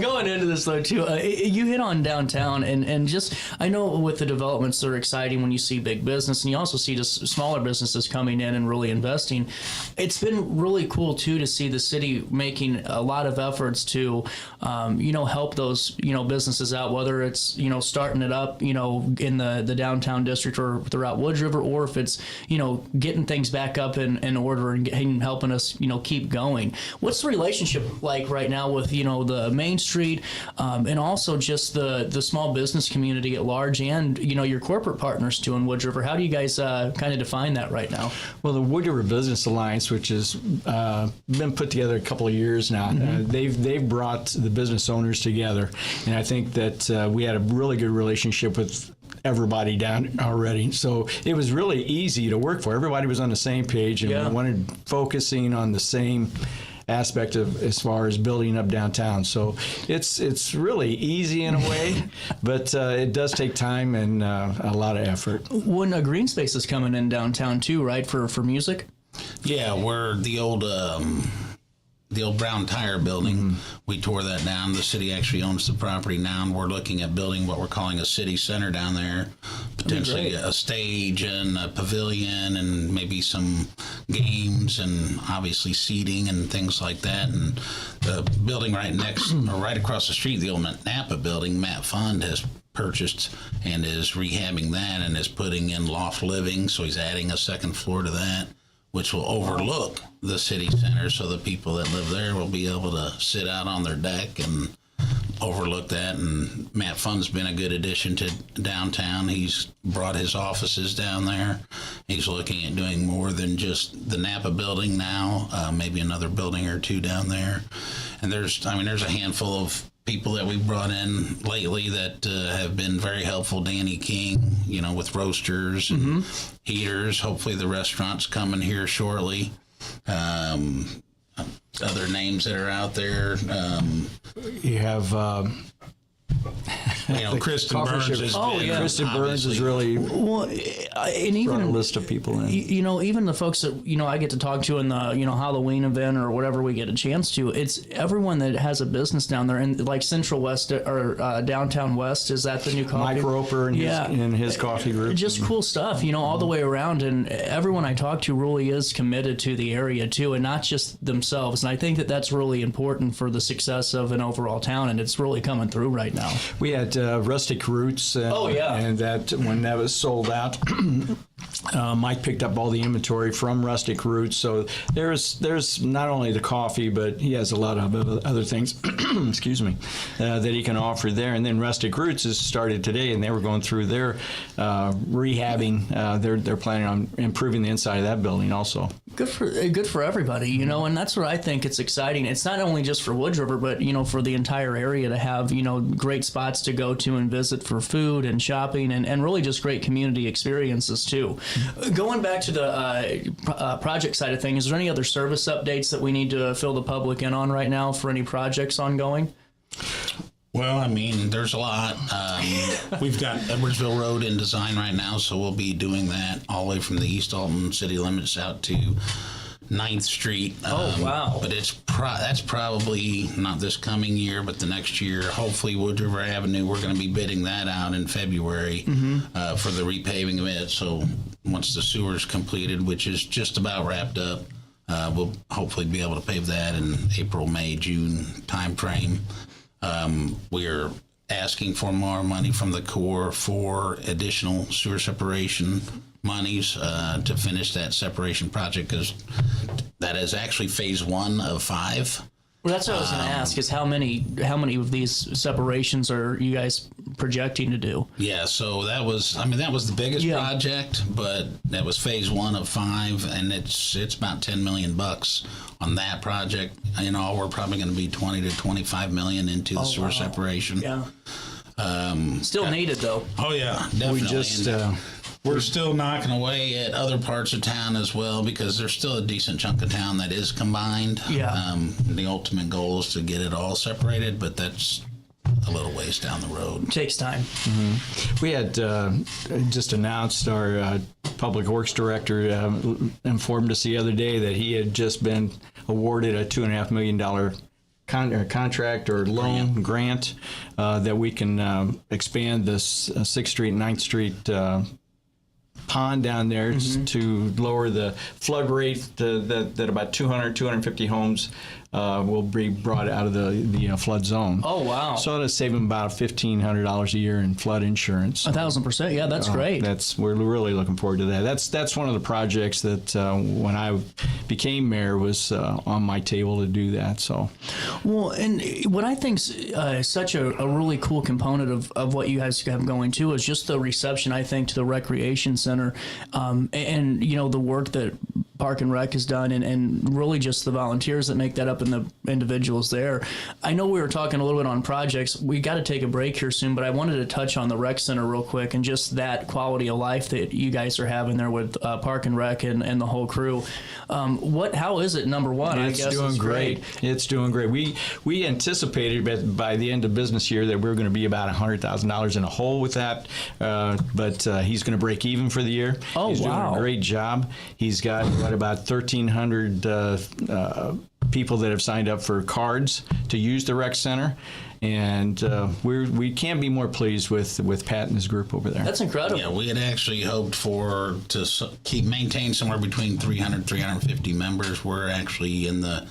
Going into this, though, too, you hit on downtown, and just, I know with the developments, they're exciting when you see big business, and you also see just smaller businesses coming in and really investing. It's been really cool, too, to see the city making a lot of efforts to, you know, help those, you know, businesses out, whether it's, you know, starting it up, you know, in the downtown district or throughout Wood River, or if it's, you know, getting things back up in order and helping us, you know, keep going. What's the relationship like right now with, you know, the Main Street and also just the small business community at large, and, you know, your corporate partners too in Wood River? How do you guys kind of define that right now? Well, the Wood River Business Alliance, which has been put together a couple of years now, they've brought the business owners together, and I think that we had a really good relationship with everybody down already. So it was really easy to work for. Everybody was on the same page, and we wanted focusing on the same aspect of as far as building up downtown. So it's really easy in a way, but it does take time and a lot of effort. When a green space is coming in downtown too, right, for music? Yeah, we're the old Brown Tire building. We tore that down. The city actually owns the property now, and we're looking at building what we're calling a city center down there, potentially a stage and a pavilion and maybe some games and obviously seating and things like that. And the building right across the street, the old Napa building, Matt Fund has purchased and is rehabbing that and is putting in loft living, so he's adding a second floor to that, which will overlook the city center, so the people that live there will be able to sit out on their deck and overlook that. And Matt Fund's been a good addition to downtown. He's brought his offices down there. He's looking at doing more than just the Napa building now, maybe another building or two down there. And there's a handful of people that we've brought in lately that have been very helpful. Danny King, with roasters and heaters. Hopefully the restaurant's coming here shortly. Other names that are out there. You have Kristen Burns is Kristen Burns is really and even brought a list of people in. Even the folks that I get to talk to in the Halloween event or whatever we get a chance to. It's everyone that has a business down there, and like Central West or Downtown West, is that the new coffee? Mike Roper and his coffee group. Just cool stuff, all the way around, and everyone I talk to really is committed to the area too, and not just themselves. And I think that that's really important for the success of an overall town, and it's really coming through right now. We had Rustic Roots, and that when that was sold out, Mike picked up all the inventory from Rustic Roots. So there's not only the coffee, but he has a lot of other things, excuse me, that he can offer there. And then Rustic Roots has started today, and they were going through their rehabbing. They're planning on improving the inside of that building also. Good for everybody, and that's what I think it's exciting. It's not only just for Wood River, but for the entire area to have great spots to go to and visit for food and shopping, and really just great community experiences too. Going back to the project side of things, is there any other service updates that we need to fill the public in on right now for any projects ongoing? Well, there's a lot. We've got Edwardsville Road in design right now, so we'll be doing that all the way from the East Alton city limits out to 9th Street. Wow. But that's probably not this coming year, but the next year. Hopefully Wood River Avenue, we're going to be bidding that out in February for the repaving of it. So once the sewer's completed, which is just about wrapped up, we'll hopefully be able to pave that in April, May, June timeframe. We're asking for more money from the Corps for additional sewer separation monies to finish that separation project, because that is actually phase 1 of 5. Well, that's what I was going to ask, is how many of these separations are you guys projecting to do? Yeah, so that was the biggest project, but that was phase 1 of 5, and it's about $10 million on that project. In all, we're probably going to be 20 to 25 million into the sewer separation. Yeah. Still needed though. Oh yeah, definitely. We're still knocking away at other parts of town as well, because there's still a decent chunk of town that is combined. Yeah. The ultimate goal is to get it all separated, but that's a little ways down the road. It takes time. Mm-hmm. We had just announced our public works director informed us the other day that he had just been awarded a $2.5 million contract or loan grant that we can expand this 6th Street, 9th Street pond down there to lower the flood rate that about 250 homes will be brought out of the flood zone. Oh, wow. So it'll save them about $1,500 a year in flood insurance. 1,000%. Yeah, that's great. We're really looking forward to that. That's one of the projects that when I became mayor was on my table to do that. So, well, and what I think is such a really cool component of what you guys have going too is just the reception, I think, to the recreation center, and the work that Park and Rec has done, and really just the volunteers that make that up and the individuals there. I know we were talking a little bit on projects. We got to take a break here soon, but I wanted to touch on the rec center real quick and just that quality of life that you guys are having there with Park and Rec and the whole crew. How is it? Number one, I guess doing great. It's doing great. We anticipated by the end of business year that we were going to be about $100,000 in a hole with that, but he's going to break even for the year. Oh, he's wow. doing a great job. He's got about 1,300 people that have signed up for cards to use the rec center, and we can't be more pleased with Pat and his group over there. That's incredible. Yeah, we had actually hoped to maintain somewhere between 300 350 members. We're actually in the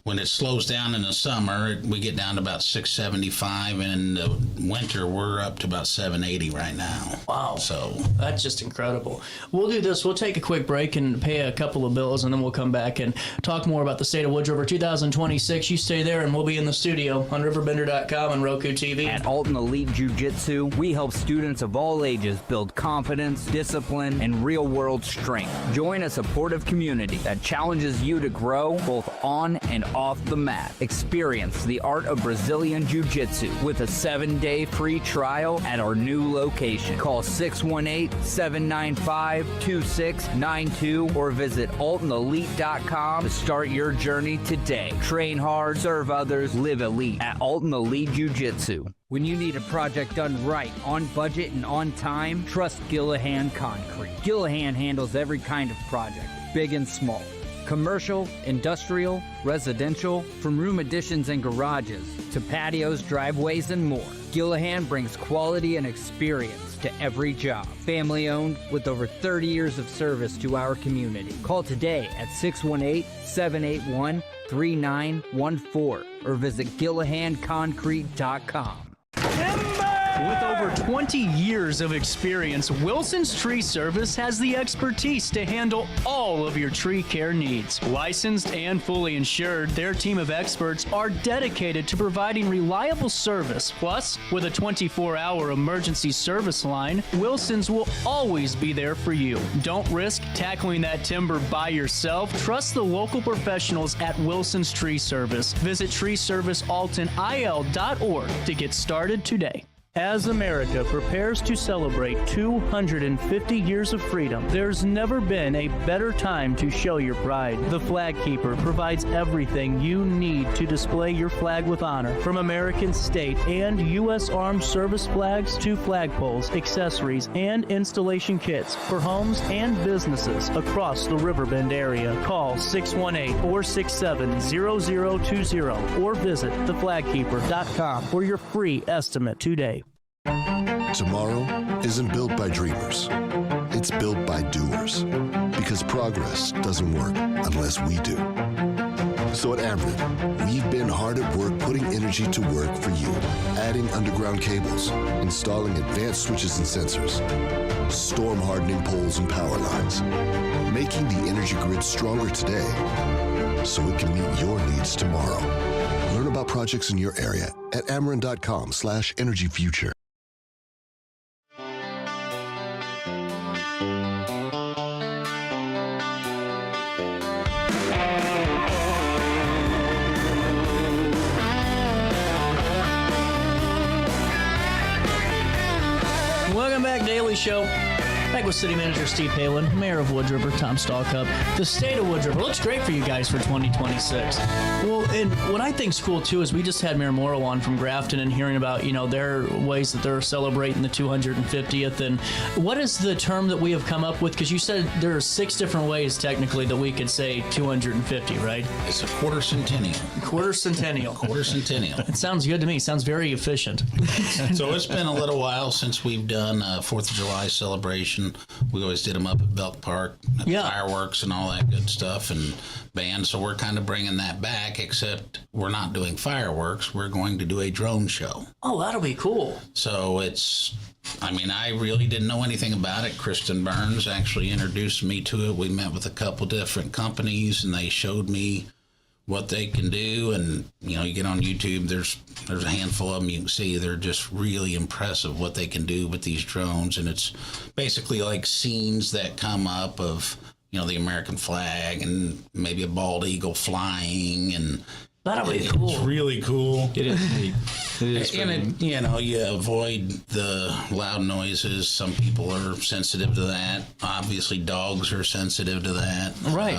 when it slows down in the summer, we get down to about 675, and in the winter, we're up to about 780 right now. Wow. So that's just incredible. We'll do this. We'll take a quick break and pay a couple of bills, and then we'll come back and talk more about the state of Wood River 2026. You stay there, and we'll be in the studio on RiverBender.com and Roku TV. At Alton Elite Jiu-Jitsu, we help students of all ages build confidence, discipline, and real-world strength. Join a supportive community that challenges you to grow both on and off the mat. Experience the art of Brazilian Jiu-Jitsu with a 7-day free trial at our new location. Call 618-795-2692 or visit AltonElite.com to start your journey today. Train hard, serve others, live elite at Alton Elite Jiu-Jitsu. When you need a project done right, on budget, and on time, trust Gillahan Concrete. Gillahan handles every kind of project, big and small. Commercial, industrial, residential, from room additions and garages to patios, driveways, and more. Gillahan brings quality and experience to every job. Family owned with over 30 years of service to our community. Call today at 618-781-3914 or visit GillahanConcrete.com. With over 20 years of experience, Wilson's Tree Service has the expertise to handle all of your tree care needs. Licensed and fully insured, their team of experts are dedicated to providing reliable service. Plus, with a 24-hour emergency service line, Wilson's will always be there for you. Don't risk tackling that timber by yourself. Trust the local professionals at Wilson's Tree Service. Visit treeservicealtonil.org to get started today. As America prepares to celebrate 250 years of freedom, there's never been a better time to show your pride. The Flag Keeper provides everything you need to display your flag with honor, from American state and U.S. Armed Service flags to flagpoles, accessories, and installation kits for homes and businesses across the Riverbend area. Call 618-467-0020 or visit theflagkeeper.com for your free estimate today. Tomorrow isn't built by dreamers. It's built by doers. Because progress doesn't work unless we do. So at Ameren, we've been hard at work putting energy to work for you. Adding underground cables, installing advanced switches and sensors, storm hardening poles and power lines, making the energy grid stronger today so it can meet your needs tomorrow. Learn about projects in your area at Ameren.com/energyfuture. Welcome back, Daily Show. Back with City Manager Steve Palin, Mayor of Wood River, Tom Stalkup. The state of Wood River looks great for you guys for 2026. Well, and what I think's cool, too, is we just had Mayor Morrow on from Grafton and hearing about, their ways that they're celebrating the 250th. And what is the term that we have come up with? Because you said there are 6 different ways, technically, that we could say 250, right? it's a quarter centennial. Quarter centennial. Quarter centennial. It sounds good to me. Sounds very efficient. So it's been a little while since we've done a 4th of July celebration. We always did them up at Belk Park, fireworks and all that good stuff, and bands. So we're kind of bringing that back, except we're not doing fireworks. We're going to do a drone show. Oh, that'll be cool. So I really didn't know anything about it. Kristen Burns actually introduced me to it. We met with a couple different companies, and they showed me what they can do. And you get on YouTube, there's a handful of them you can see. They're just really impressive what they can do with these drones. And it's basically like scenes that come up of the American flag and maybe a bald eagle flying, and that'll be cool. It's really cool. It is neat. It is and you avoid the loud noises. Some people are sensitive to that. Obviously, dogs are sensitive to that. Right.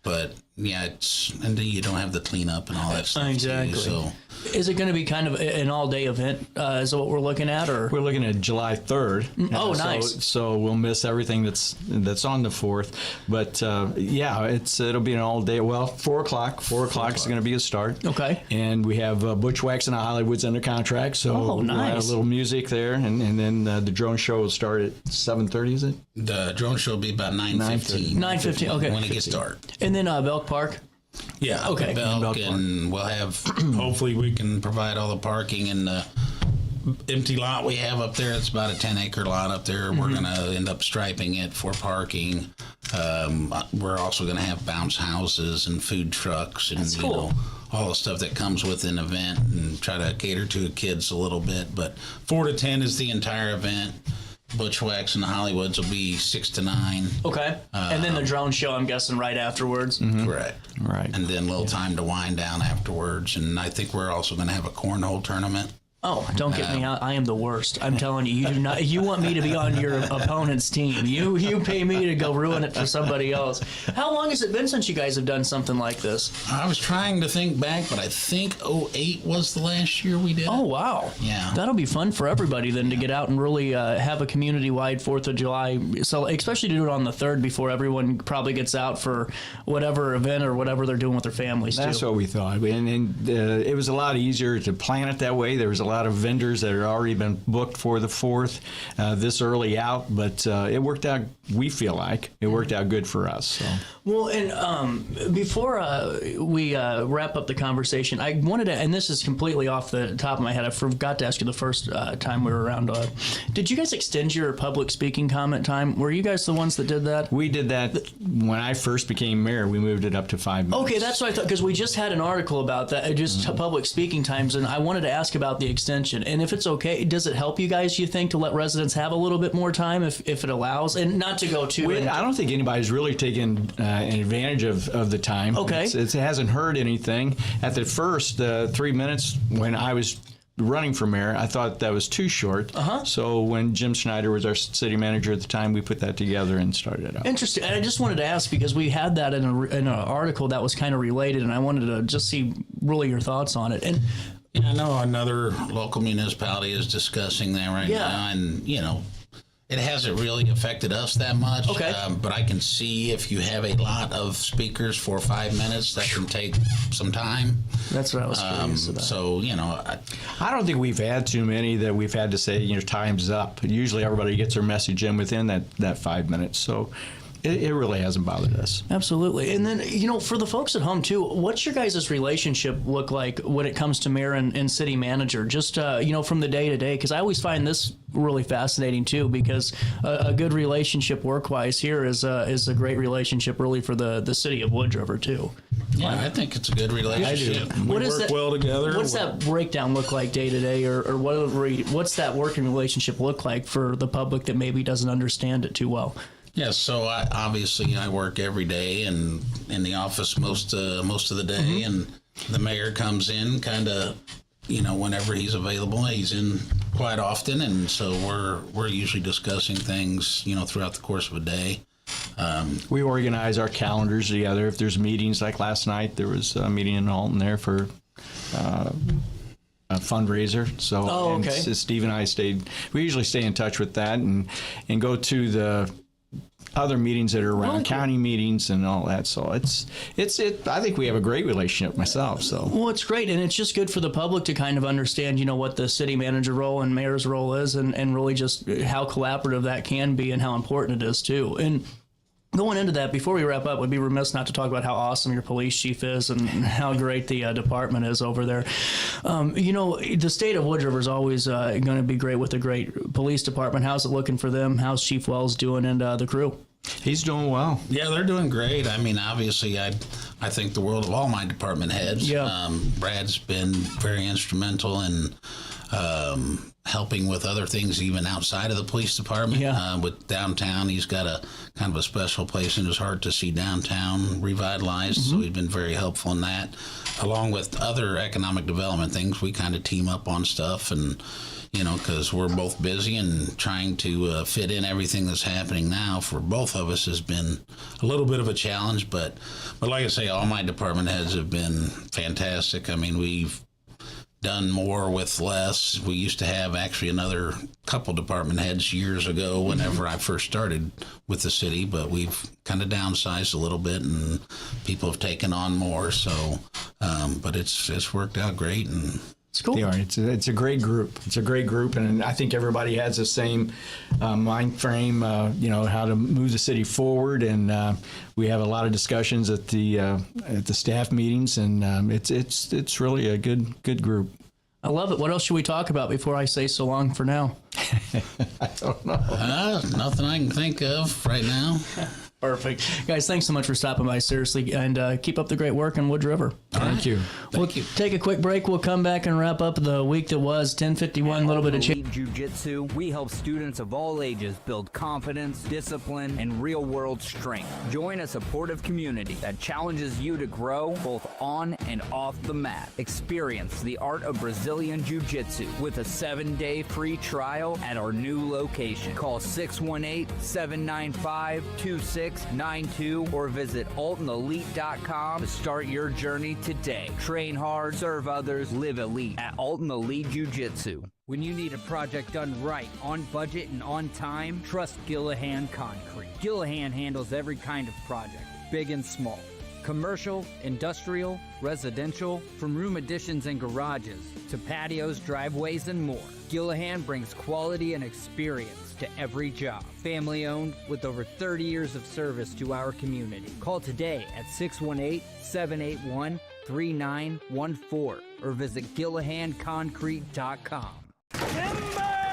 But and you don't have the cleanup and all that stuff. Exactly. Too, so. Is it going to be kind of an all-day event? Is that what we're looking at, or we're looking at July 3rd? Oh, nice. So we'll miss everything that's on the 4th, but it'll be an all-day. Well, 4 o'clock. 4 o'clock is going to be a start. Okay. And we have Butch and Hollywood's under contract, so nice. We'll have a little music there, and then the drone show will start at 7:30. Is it? The drone show will be about 9:15. 9:15. Okay. When it gets dark. And then Belk Park. Yeah. Okay. Belk, and we'll have, hopefully we can provide all the parking in the empty lot we have up there. It's about a 10-acre lot up there. We're going to end up striping it for parking. We're also going to have bounce houses and food trucks and That's cool. all the stuff that comes with an event, and try to cater to the kids a little bit. But 4 to 10 is the entire event. Bushwhacks and the Hollywoods will be 6 to 9. Okay. And then the drone show, I'm guessing, right afterwards. Correct. Right. And then a little time to wind down afterwards. And I think we're also going to have a cornhole tournament. Oh, don't get me out. I am the worst. I'm telling you, you do not. You want me to be on your opponent's team. You pay me to go ruin it for somebody else. How long has it been since you guys have done something like this? I was trying to think back, but I think 2008 was the last year we did. Oh, wow. Yeah. That'll be fun for everybody then to get out and really have a community-wide 4th of July. So especially to do it on the 3rd before everyone probably gets out for whatever event or whatever they're doing with their families, That's too. what we thought. And it was a lot easier to plan it that way. There was a lot of vendors that had already been booked for the 4th this early out, but it worked out, we feel like, it worked out good for us. So. Well, and before we wrap up the conversation, I wanted to, and this is completely off the top of my head, I forgot to ask you the first time we were around. Did you guys extend your public speaking comment time? Were you guys the ones that did that? We did that when I first became mayor. We moved it up to 5 minutes. Okay, that's what I thought, because we just had an article about that, just public speaking times, and I wanted to ask about the extension. And if it's okay, does it help you guys, you think, to let residents have a little bit more time if it allows? And not to go too... I don't think anybody's really taken advantage of the time. Okay. It hasn't hurt anything. At the first 3 minutes when I was running for mayor, I thought that was too short. So when Jim Schneider was our city manager at the time, we put that together and started it out. Interesting. And I just wanted to ask, because we had that in an article that was kind of related, and I wanted to just see really your thoughts on it. And I know another local municipality is discussing that right now, and, it hasn't really affected us that much. Okay. But I can see if you have a lot of speakers for 5 minutes, that can take some time. That's what I was curious about. So, I don't think we've had too many that we've had to say, time's up. Usually everybody gets their message in within that 5 minutes. So it really hasn't bothered us. Absolutely. And then, for the folks at home, too, what's your guys' relationship look like when it comes to mayor and city manager? Just, from the day to day, because I always find this really fascinating, too, because a good relationship work-wise here is a great relationship really for the city of Wood River, too. Yeah, I think it's a good relationship. What We is work that, well together. What's that breakdown look like day to day, or what's that working relationship look like for the public that maybe doesn't understand it too well? Yes, so I work every day and in the office most of the day, and the mayor comes in kind of, whenever he's available. He's in quite often, and so we're usually discussing things, throughout the course of a day. We organize our calendars together. If there's meetings, like last night, there was a meeting in Alton there for a fundraiser. So okay. And Steve and I we usually stay in touch with that and go to the other meetings that are around, county meetings and all that. So it's I think we have a great relationship myself. So well, it's great, and it's just good for the public to kind of understand, what the city manager role and mayor's role is, and really just how collaborative that can be and how important it is too. And going into that, before we wrap up, we'd be remiss not to talk about how awesome your police chief is and how great the department is over there. The state of Wood River is always going to be great with a great police department. How's it looking for them? How's Chief Wells doing and the crew? he's doing well. Yeah, they're doing great. I mean, obviously, I think the world of all my department heads. Yeah. Brad's been very instrumental in helping with other things even outside of the police department. Yeah. With downtown, he's got a kind of a special place in his heart to see downtown revitalized. Mm-hmm. So he's been very helpful in that. Along with other economic development things, we kind of team up on stuff, and because we're both busy and trying to fit in everything that's happening now for both of us has been a little bit of a challenge. But like I say, all my department heads have been fantastic. I mean, we've done more with less. We used to have actually another couple department heads years ago whenever I first started with the city, but we've kind of downsized a little bit and people have taken on more. So, but it's worked out great, and It's cool. They are. It's a great group. It's a great group, and I think everybody has the same mind frame. How to move the city forward, and we have a lot of discussions at the staff meetings, and it's really a good group. I love it. What else should we talk about before I say so long for now? I don't know. Nothing I can think of right now. Perfect. Guys, thanks so much for stopping by, seriously, and keep up the great work in Woods River. Thank you. We'll take a quick break. We'll come back and wrap up the week that was 10:51, a little bit of change. Jiu-Jitsu, we help students of all ages build confidence, discipline, and real-world strength. Join a supportive community that challenges you to grow both on and off the mat. Experience the art of Brazilian Jiu-Jitsu with a 7-day free trial at our new location. Call 618-795-2692 or visit AltonElite.com to start your journey today. Train hard, serve others, live elite at Alton Elite Jiu-Jitsu. When you need a project done right, on budget, and on time, trust Gillahan Concrete. Gillahan handles every kind of project, big and small. Commercial, industrial, residential, from room additions and garages to patios, driveways, and more. Gillahan brings quality and experience to every job. Family owned with over 30 years of service to our community. Call today at 618-781-3914 or visit GillahanConcrete.com.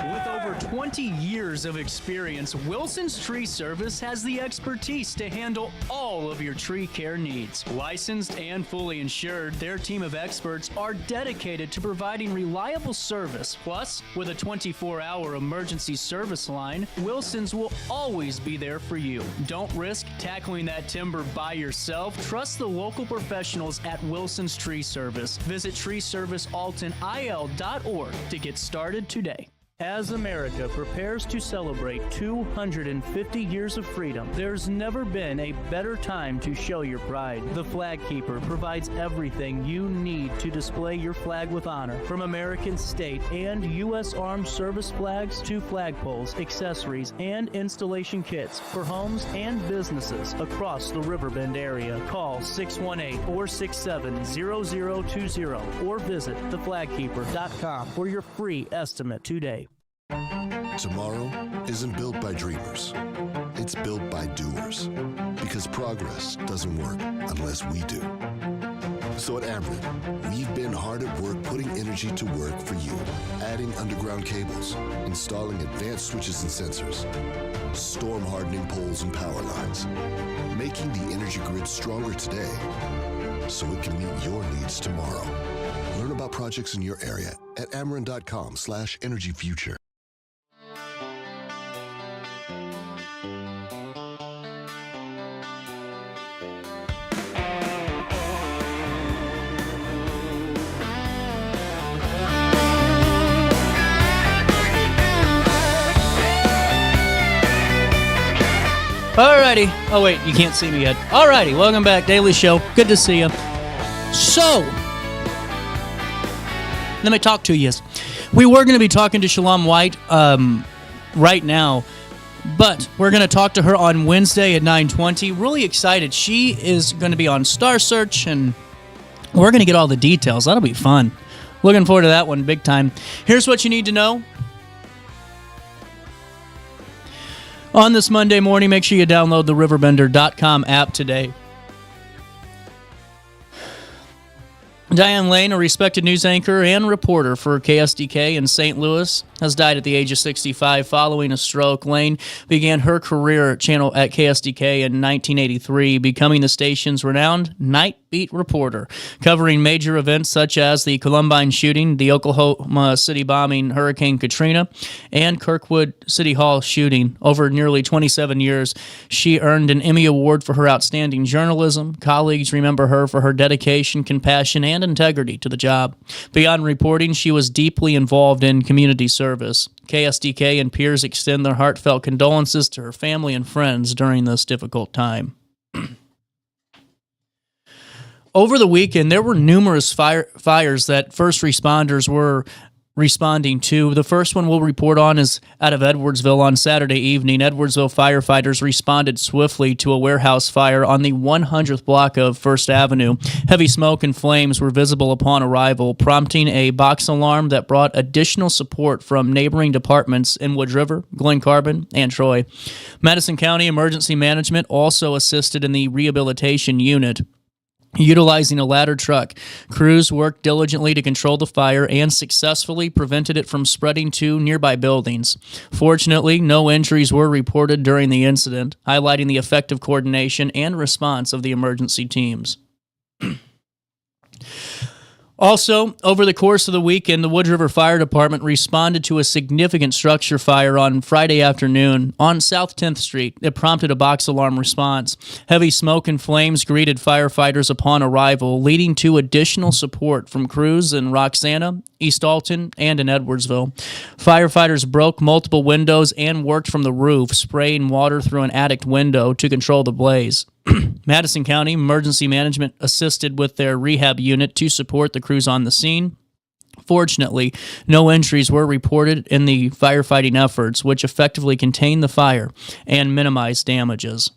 With over 20 years of experience, Wilson's Tree Service has the expertise to handle all of your tree care needs. Licensed and fully insured, their team of experts are dedicated to providing reliable service. Plus, with a 24-hour emergency service line, Wilson's will always be there for you. Don't risk tackling that timber by yourself. Trust the local professionals at Wilson's Tree Service. Visit treeservicealtonil.org to get started today. As America prepares to celebrate 250 years of freedom, there's never been a better time to show your pride. The Flag Keeper provides everything you need to display your flag with honor, from American state and U.S. Armed Service flags to flagpoles, accessories, and installation kits for homes and businesses across the Riverbend area. Call 618-467-0020 or visit theflagkeeper.com for your free estimate today. Tomorrow isn't built by dreamers. It's built by doers. Because progress doesn't work unless we do. So at Ameren, we've been hard at work putting energy to work for you. Adding underground cables, installing advanced switches and sensors, storm hardening poles and power lines, making the energy grid stronger today so it can meet your needs tomorrow. Learn about projects in your area at Ameren.com/energyfuture. Alrighty. Oh, wait, you can't see me yet. Alrighty, welcome back. Daily Show. Good to see you. So, let me talk to you. We were going to be talking to Shalom White right now, but we're going to talk to her on Wednesday at 9:20. Really excited. She is going to be on Star Search, and we're going to get all the details. That'll be fun. Looking forward to that one big time. Here's what you need to know. On this Monday morning, make sure you download the RiverBender.com app today. Diane Lane, a respected news anchor and reporter for KSDK in St. Louis, has died at the age of 65 following a stroke. Lane began her career at KSDK in 1983, becoming the station's renowned night beat reporter, covering major events such as the Columbine shooting, the Oklahoma City bombing, Hurricane Katrina, and Kirkwood City Hall shooting. Over nearly 27 years, she earned an Emmy Award for her outstanding journalism. Colleagues remember her for her dedication, compassion, and integrity to the job. Beyond reporting, she was deeply involved in community service. KSDK and peers extend their heartfelt condolences to her family and friends during this difficult time. Over the weekend, there were numerous fires that first responders were responding to. The first one we'll report on is out of Edwardsville on Saturday evening. Edwardsville firefighters responded swiftly to a warehouse fire on the 100th block of First Avenue. Heavy smoke and flames were visible upon arrival, prompting a box alarm that brought additional support from neighboring departments in Wood River, Glen Carbon, and Troy. Madison County Emergency Management also assisted in the rehabilitation unit. Utilizing a ladder truck, crews worked diligently to control the fire and successfully prevented it from spreading to nearby buildings. Fortunately, no injuries were reported during the incident, highlighting the effective coordination and response of the emergency teams. Also, over the course of the weekend, the Wood River Fire Department responded to a significant structure fire on Friday afternoon on South 10th Street. It prompted a box alarm response. Heavy smoke and flames greeted firefighters upon arrival, leading to additional support from crews in Roxana, East Alton, and in Edwardsville. Firefighters broke multiple windows and worked from the roof, spraying water through an attic window to control the blaze. Madison County Emergency Management assisted with their rehab unit to support the crews on the scene. Fortunately, no injuries were reported in the firefighting efforts, which effectively contained the fire and minimized damages.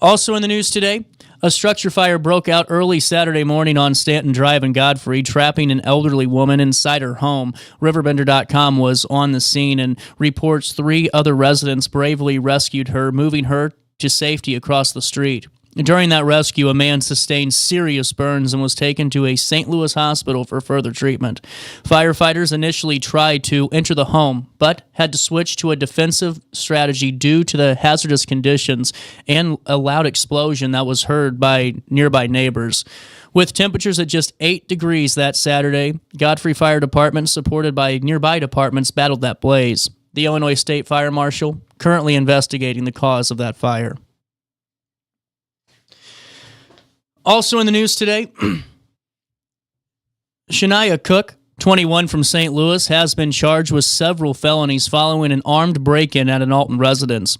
Also in the news today, a structure fire broke out early Saturday morning on Stanton Drive in Godfrey, trapping an elderly woman inside her home. RiverBender.com was on the scene and reports 3 other residents bravely rescued her, moving her to safety across the street. During that rescue, a man sustained serious burns and was taken to a St. Louis hospital for further treatment. Firefighters initially tried to enter the home, but had to switch to a defensive strategy due to the hazardous conditions and a loud explosion that was heard by nearby neighbors. With temperatures at just 8 degrees that Saturday, Godfrey Fire Department, supported by nearby departments, battled that blaze. The Illinois State Fire Marshal currently investigating the cause of that fire. Also in the news today, Shania Cook, 21 from St. Louis, has been charged with several felonies following an armed break-in at an Alton residence.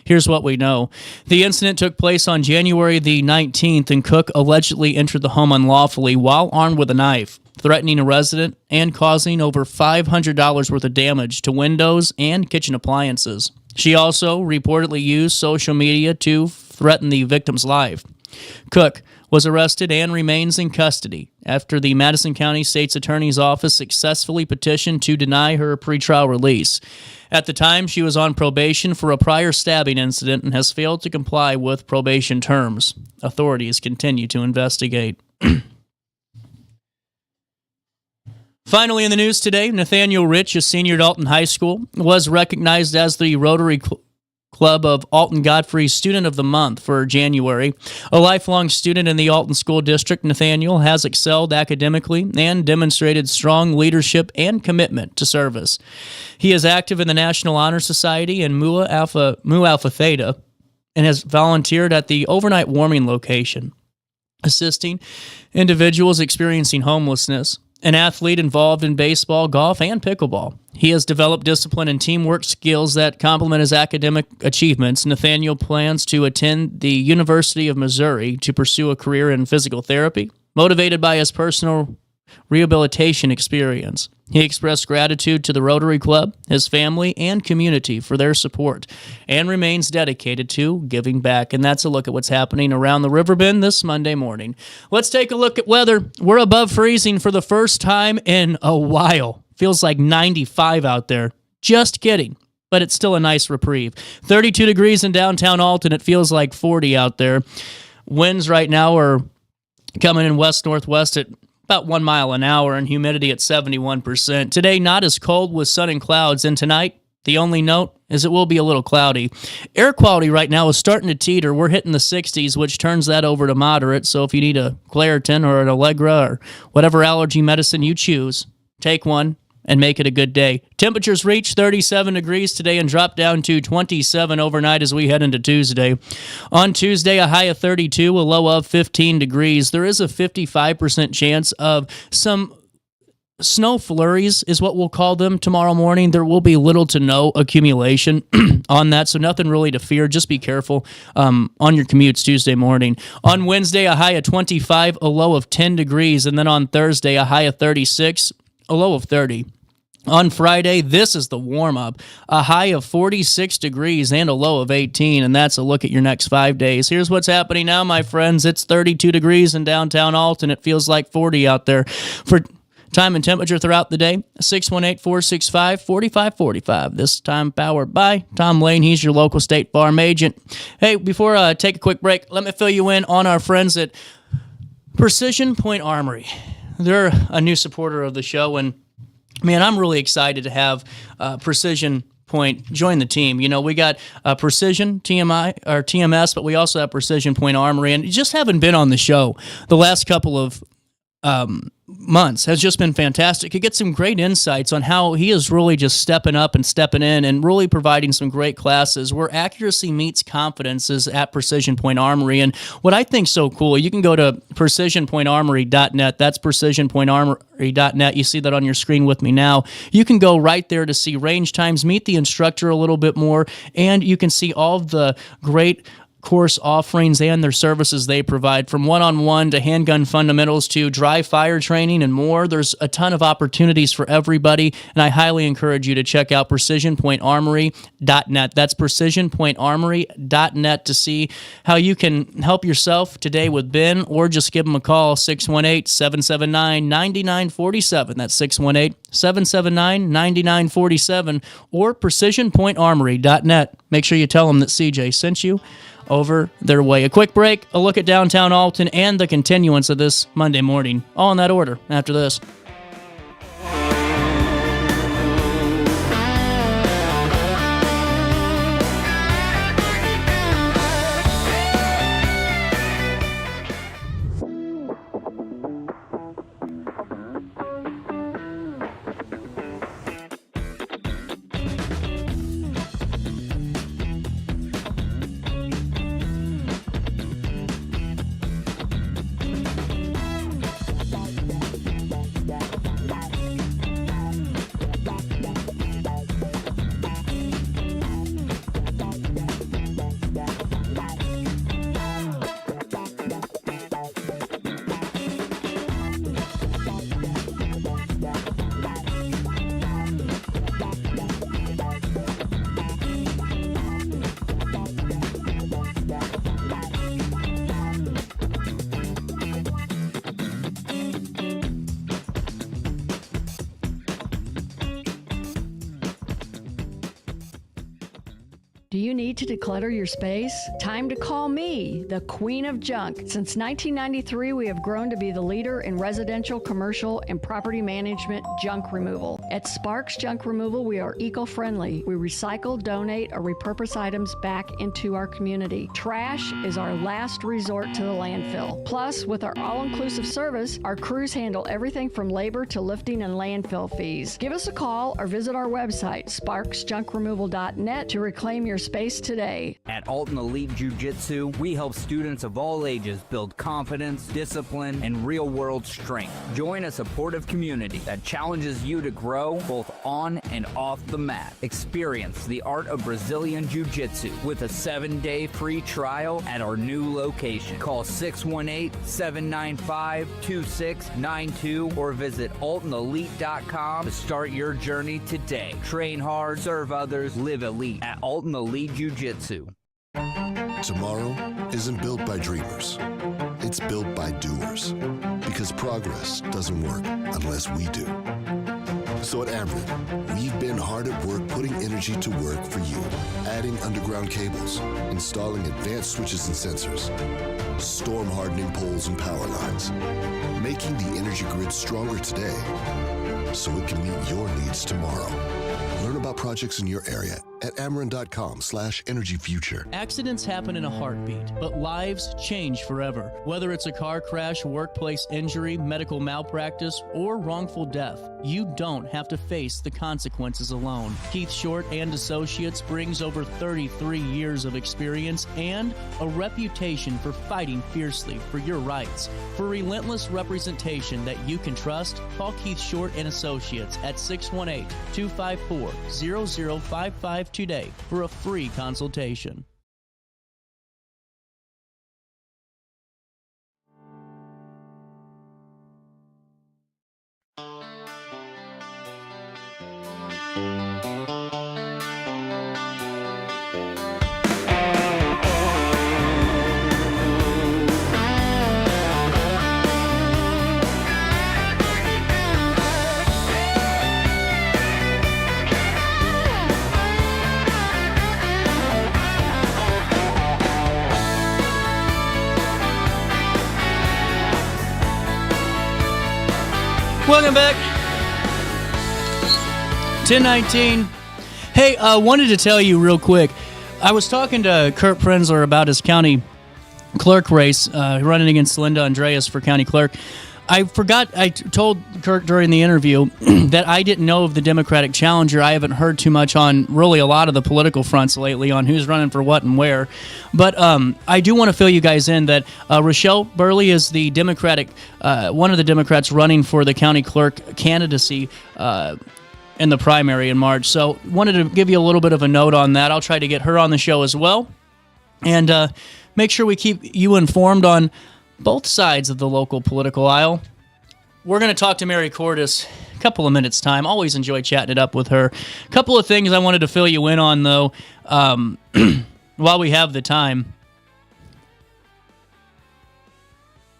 Here's what we know. The incident took place on January the 19th, and Cook allegedly entered the home unlawfully while armed with a knife, threatening a resident and causing over $500 worth of damage to windows and kitchen appliances. She also reportedly used social media to threaten the victim's life. Cook was arrested and remains in custody after the Madison County State's Attorney's Office successfully petitioned to deny her pretrial release. At the time, she was on probation for a prior stabbing incident and has failed to comply with probation terms. Authorities continue to investigate. Finally, in the news today, Nathaniel Rich, a senior at Alton High School, was recognized as the Rotary Club of Alton Godfrey Student of the Month for January. A lifelong student in the Alton School District, Nathaniel has excelled academically and demonstrated strong leadership and commitment to service. He is active in the National Honor Society and Mu Alpha Theta and has volunteered at the overnight warming location, assisting individuals experiencing homelessness. An athlete involved in baseball, golf, and pickleball. He has developed discipline and teamwork skills that complement his academic achievements. Nathaniel plans to attend the University of Missouri to pursue a career in physical therapy, motivated by his personal rehabilitation experience. He expressed gratitude to the Rotary Club, his family, and community for their support, and remains dedicated to giving back. And that's a look at what's happening around the Riverbend this Monday morning. Let's take a look at weather. We're above freezing for the first time in a while. Feels like 95 out there. Just kidding. But it's still a nice reprieve. 32 degrees in downtown Alton. It feels like 40 out there. Winds right now are coming in west-northwest at about 1 mile an hour, and humidity at 71%. Today, not as cold with sun and clouds, and tonight, the only note is it will be a little cloudy. Air quality right now is starting to teeter. We're hitting the 60s, which turns that over to moderate, so if you need a Claritin or an Allegra or whatever allergy medicine you choose, take one and make it a good day. Temperatures reach 37 degrees today and drop down to 27 overnight as we head into Tuesday. On Tuesday, a high of 32, a low of 15 degrees. There is a 55% chance of some snow flurries is what we'll call them tomorrow morning. There will be little to no accumulation on that, so nothing really to fear. Just be careful on your commutes Tuesday morning. On Wednesday, a high of 25, a low of 10 degrees, and then on Thursday, a high of 36, a low of 30. On Friday, this is the warm-up, a high of 46 degrees and a low of 18, and that's a look at your next 5 days. Here's what's happening now, my friends. It's 32 degrees in downtown Alton. It feels like 40 out there. For time and temperature throughout the day, 618-465-4545. This time powered by Tom Lane. He's your local State Farm agent. Hey, before I take a quick break, let me fill you in on our friends at Precision Point Armory. They're a new supporter of the show, and man, I'm really excited to have Precision Point join the team. You know, we got Precision TMS, but we also have Precision Point Armory, and just having been on the show the last couple of months has just been fantastic. You get some great insights on how he is really just stepping up and stepping in and really providing some great classes where accuracy meets confidence is at Precision Point Armory. And what I think so cool, you can go to precisionpointarmory.net. That's precisionpointarmory.net. You see that on your screen with me now. You can go right there to see range times, meet the instructor a little bit more, and you can see all of the great course offerings and their services they provide, from one-on-one to handgun fundamentals to dry fire training and more. There's a ton of opportunities for everybody, and I highly encourage you to check out precisionpointarmory.net. That's precisionpointarmory.net to see how you can help yourself today with Ben, or just give them a call, 618-779-9947. That's 618-779-9947, or precisionpointarmory.net. Make sure you tell them that CJ sent you over their way. A quick break, a look at downtown Alton, and the continuance of this Monday morning. All in that order after this. Do you need to declutter your space? Time to call me, the Queen of Junk. Since 1993, we have grown to be the leader in residential, commercial, and property management junk removal. At Sparks Junk Removal, we are eco-friendly. We recycle, donate, or repurpose items back into our community. Trash is our last resort to the landfill. Plus, with our all-inclusive service, our crews handle everything from labor to lifting and landfill fees. Give us a call or visit our website, sparksjunkremoval.net, to reclaim your space today. At Alton Elite Jiu-Jitsu, we help students of all ages build confidence, discipline, and real-world strength. Join a supportive community that challenges you to grow both on and off the mat. Experience the art of Brazilian Jiu-Jitsu with a 7-day free trial at our new location. Call 618-795-2692 or visit altonelite.com to start your journey today. Train hard, serve others, live elite at Alton Elite Jiu-Jitsu. Tomorrow isn't built by dreamers. It's built by doers. Because progress doesn't work unless we do. So at Ameren, we've been hard at work putting energy to work for you. Adding underground cables, installing advanced switches and sensors, storm hardening poles and power lines, making the energy grid stronger today so it can meet your needs tomorrow. Learn about projects in your area at Ameren.com/energyfuture. Accidents happen in a heartbeat, but lives change forever. Whether it's a car crash, workplace injury, medical malpractice, or wrongful death, you don't have to face the consequences alone. Keith Short and Associates brings over 33 years of experience and a reputation for fighting fiercely for your rights. For relentless representation that you can trust, call Keith Short and Associates at 618-254-0055 today for a free consultation. Welcome back. 10:19. Hey, wanted to tell you real quick. I was talking to Kurt Prenzler about his county clerk race, running against Linda Andreas for county clerk. I told Kurt during the interview that I didn't know of the Democratic challenger. I haven't heard too much on really a lot of the political fronts lately on who's running for what and where. But I do want to fill you guys in that Rochelle Burley is the Democratic, one of the Democrats running for the county clerk candidacy in the primary in March. So wanted to give you a little bit of a note on that. I'll try to get her on the show as well. And make sure we keep you informed on both sides of the local political aisle. We're going to talk to Mary Cordes a couple of minutes' time. Always enjoy chatting it up with her. A couple of things I wanted to fill you in on, though, while we have the time.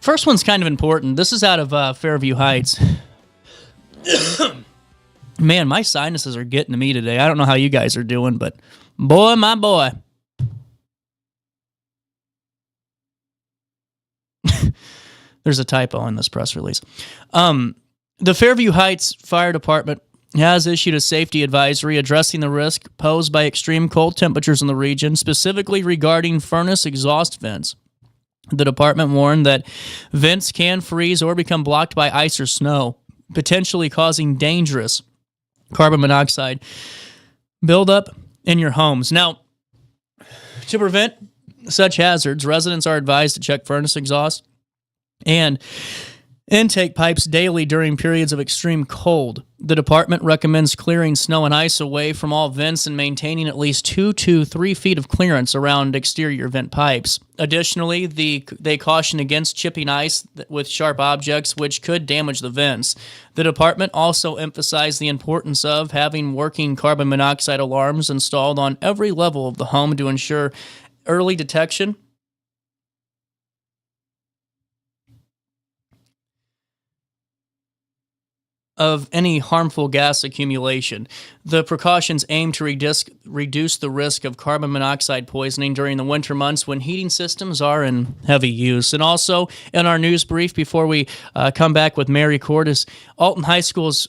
First one's kind of important. This is out of Fairview Heights. Man, my sinuses are getting to me today. I don't know how you guys are doing, but boy, my boy. There's a typo in this press release. The Fairview Heights Fire Department has issued a safety advisory addressing the risk posed by extreme cold temperatures in the region, specifically regarding furnace exhaust vents. The department warned that vents can freeze or become blocked by ice or snow, potentially causing dangerous carbon monoxide buildup in your homes. Now, to prevent such hazards, residents are advised to check furnace exhaust and intake pipes daily during periods of extreme cold. The department recommends clearing snow and ice away from all vents and maintaining at least 2 to 3 feet of clearance around exterior vent pipes. Additionally, they caution against chipping ice with sharp objects, which could damage the vents. The department also emphasized the importance of having working carbon monoxide alarms installed on every level of the home to ensure early detection of any harmful gas accumulation. The precautions aim to reduce the risk of carbon monoxide poisoning during the winter months when heating systems are in heavy use. And also, in our news brief, before we come back with Mary Cordes, Alton High School's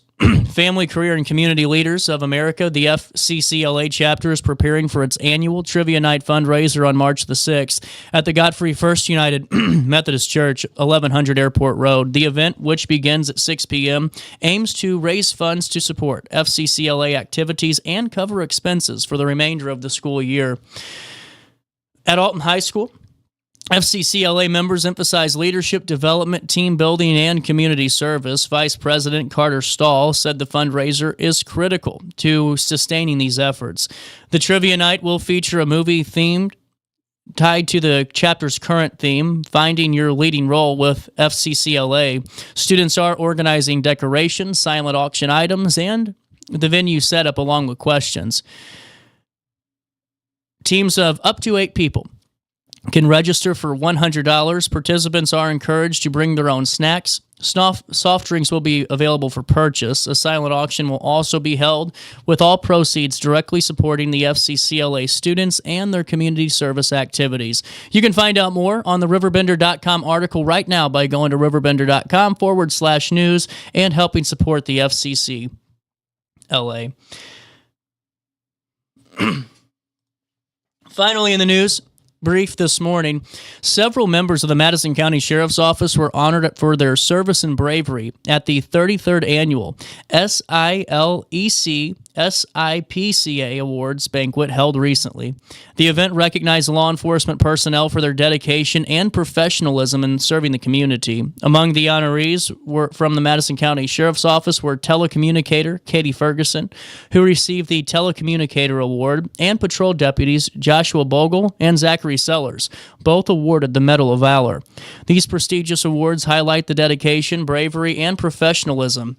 Family, Career, and Community Leaders of America, the FCCLA chapter, is preparing for its annual Trivia Night fundraiser on March the 6th at the Godfrey First United Methodist Church, 1100 Airport Road. The event, which begins at 6 p.m., aims to raise funds to support FCCLA activities and cover expenses for the remainder of the school year. At Alton High School, FCCLA members emphasize leadership development, team building, and community service. Vice President Carter Stahl said the fundraiser is critical to sustaining these efforts. The Trivia Night will feature a movie tied to the chapter's current theme, Finding Your Leading Role with FCCLA. Students are organizing decorations, silent auction items, and the venue setup along with questions. Teams of up to 8 people can register for $100. Participants are encouraged to bring their own snacks. Soft drinks will be available for purchase. A silent auction will also be held, with all proceeds directly supporting the FCCLA students and their community service activities. You can find out more on the RiverBender.com article right now by going to RiverBender.com/news and helping support the FCCLA. Finally in the news, brief this morning, several members of the Madison County Sheriff's Office were honored for their service and bravery at the 33rd Annual SIPCA Awards banquet held recently. The event recognized law enforcement personnel for their dedication and professionalism in serving the community. Among the honorees were from the Madison County Sheriff's Office were telecommunicator Katie Ferguson, who received the Telecommunicator Award, and patrol deputies Joshua Bogle and Zachary Sellers, both awarded the Medal of Valor. These prestigious awards highlight the dedication, bravery, and professionalism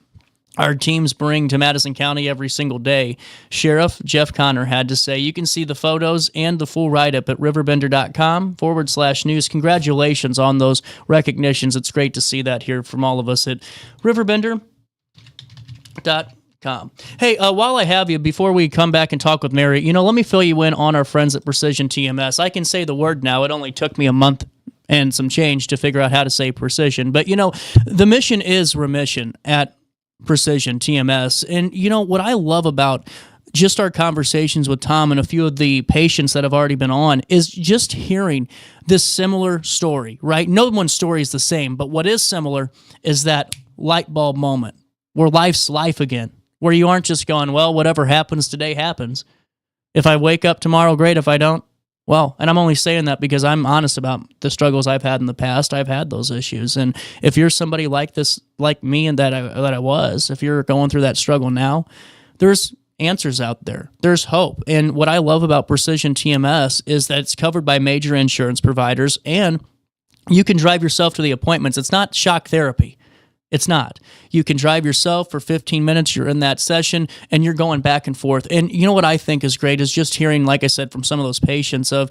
our teams bring to Madison County every single day. Sheriff Jeff Connor had to say. You can see the photos and the full write-up at RiverBender.com/news. Congratulations on those recognitions. It's great to see that here from all of us at RiverBender.com. Hey, while I have you, before we come back and talk with Mary, let me fill you in on our friends at Precision TMS. I can say the word now. It only took me a month and some change to figure out how to say precision. But, the mission is remission at Precision TMS. And what I love about just our conversations with Tom and a few of the patients that have already been on is just hearing this similar story, right? No one's story is the same, but what is similar is that light bulb moment where life's life again, where you aren't just going, well, whatever happens today happens. If I wake up tomorrow, great. If I don't, well, and I'm only saying that because I'm honest about the struggles I've had in the past. I've had those issues. And if you're somebody like this, like me, and that I was, if you're going through that struggle now, there's answers out there. There's hope. And what I love about Precision TMS is that it's covered by major insurance providers, and you can drive yourself to the appointments. It's not shock therapy. It's not. You can drive yourself for 15 minutes. You're in that session and you're going back and forth. And what I think is great is just hearing, like I said, from some of those patients of,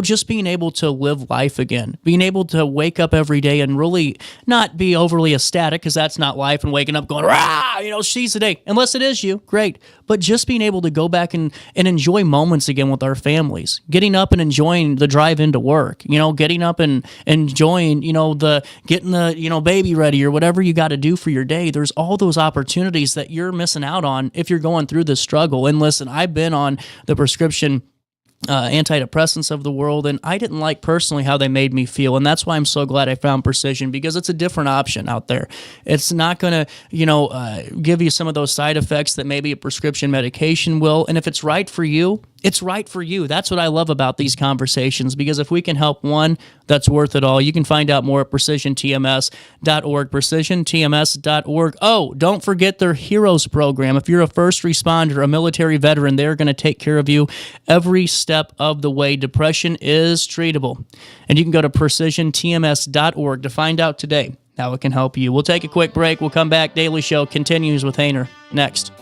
just being able to live life again, being able to wake up every day and really not be overly ecstatic, because that's not life, and waking up going, rah, seize the day. Unless it is you, great. But just being able to go back and enjoy moments again with our families, getting up and enjoying the drive into work, getting up and enjoying, getting the, baby ready or whatever you got to do for your day. There's all those opportunities that you're missing out on if you're going through this struggle. And listen, I've been on the prescription antidepressants of the world, and I didn't like personally how they made me feel, and that's why I'm so glad I found Precision, because it's a different option out there. It's not going to give you some of those side effects that maybe a prescription medication will, and if it's right for you, it's right for you. That's what I love about these conversations, because if we can help one, that's worth it all. You can find out more at PrecisionTMS.org, PrecisionTMS.org. Oh, don't forget their Heroes program. If you're a first responder, a military veteran, they're going to take care of you every step of the way. Depression is treatable. And you can go to PrecisionTMS.org to find out today how it can help you. We'll take a quick break. We'll come back. Daily Show continues with Hayner next.